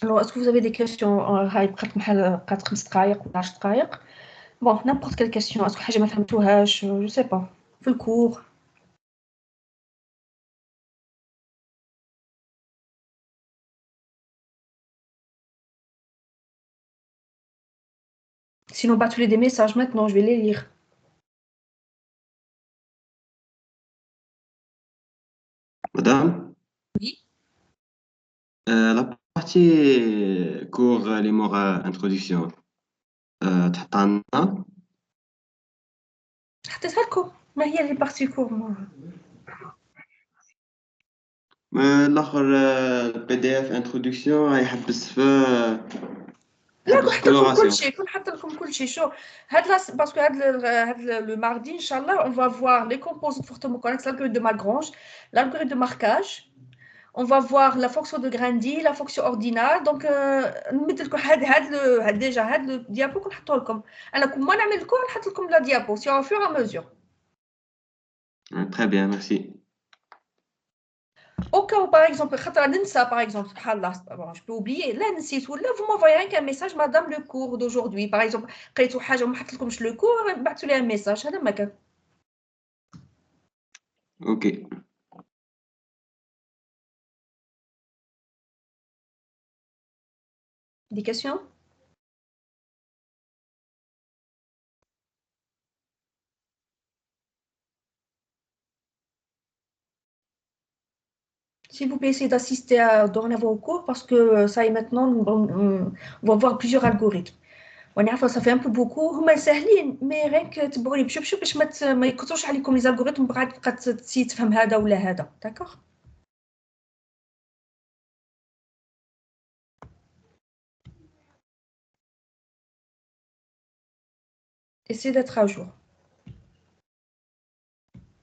Alors, est-ce que vous avez des questions? Bon, n'importe quelle question. Est-ce que حاجة ما فهمتوهاش? Je sais pas. في الcours. Sinon, battez-les des messages maintenant, je vais les lire. Madame, Oui. la partie cours les mots introduction تحطها لنا حطيتها لكم. ما هي اللي partie cours moi. الاخر PDF introduction يحبس في لا يحبس كون حط لكم كل coloration. شيء كون حط لكم كل شيء. شو هاد باسكو هاد لو mardi ان شاء الله on va voir les composants fortement connexes, l'algorithme de Lagrange, l'algorithme de marquage. On va voir la fonction de Grandi, la fonction ordinale. Donc نمد لكم هاد déjà هاد لو diapo كنحطو لكم. انا كون ما نعمل لكم نحط لكم لا diapo sur au fur et à mesure. Très bien, merci. Au cas où, par exemple, par exemple, bon, je peux oublier. Là, là, vous m'envoyez rien qu'un message, madame, le cours d'aujourd'hui. Par exemple, قريتوا حاجة وما حطيتلكمش le cours, بعثوا لي un message. هذا ما كان. اوكي. Des questions? S'il vous plaît, essayez d'assister dorénavant au cours parce que ça y est maintenant, on va voir plusieurs algorithmes. ونعرفوا ça fait un peu beaucoup هما ساهلين مي غير تبعوا لي بشوف باش ما يكثرش عليكم لي زالغوريثم تبقى تسي تفهم هذا ولا هذا داكوغ essayez d'être à jour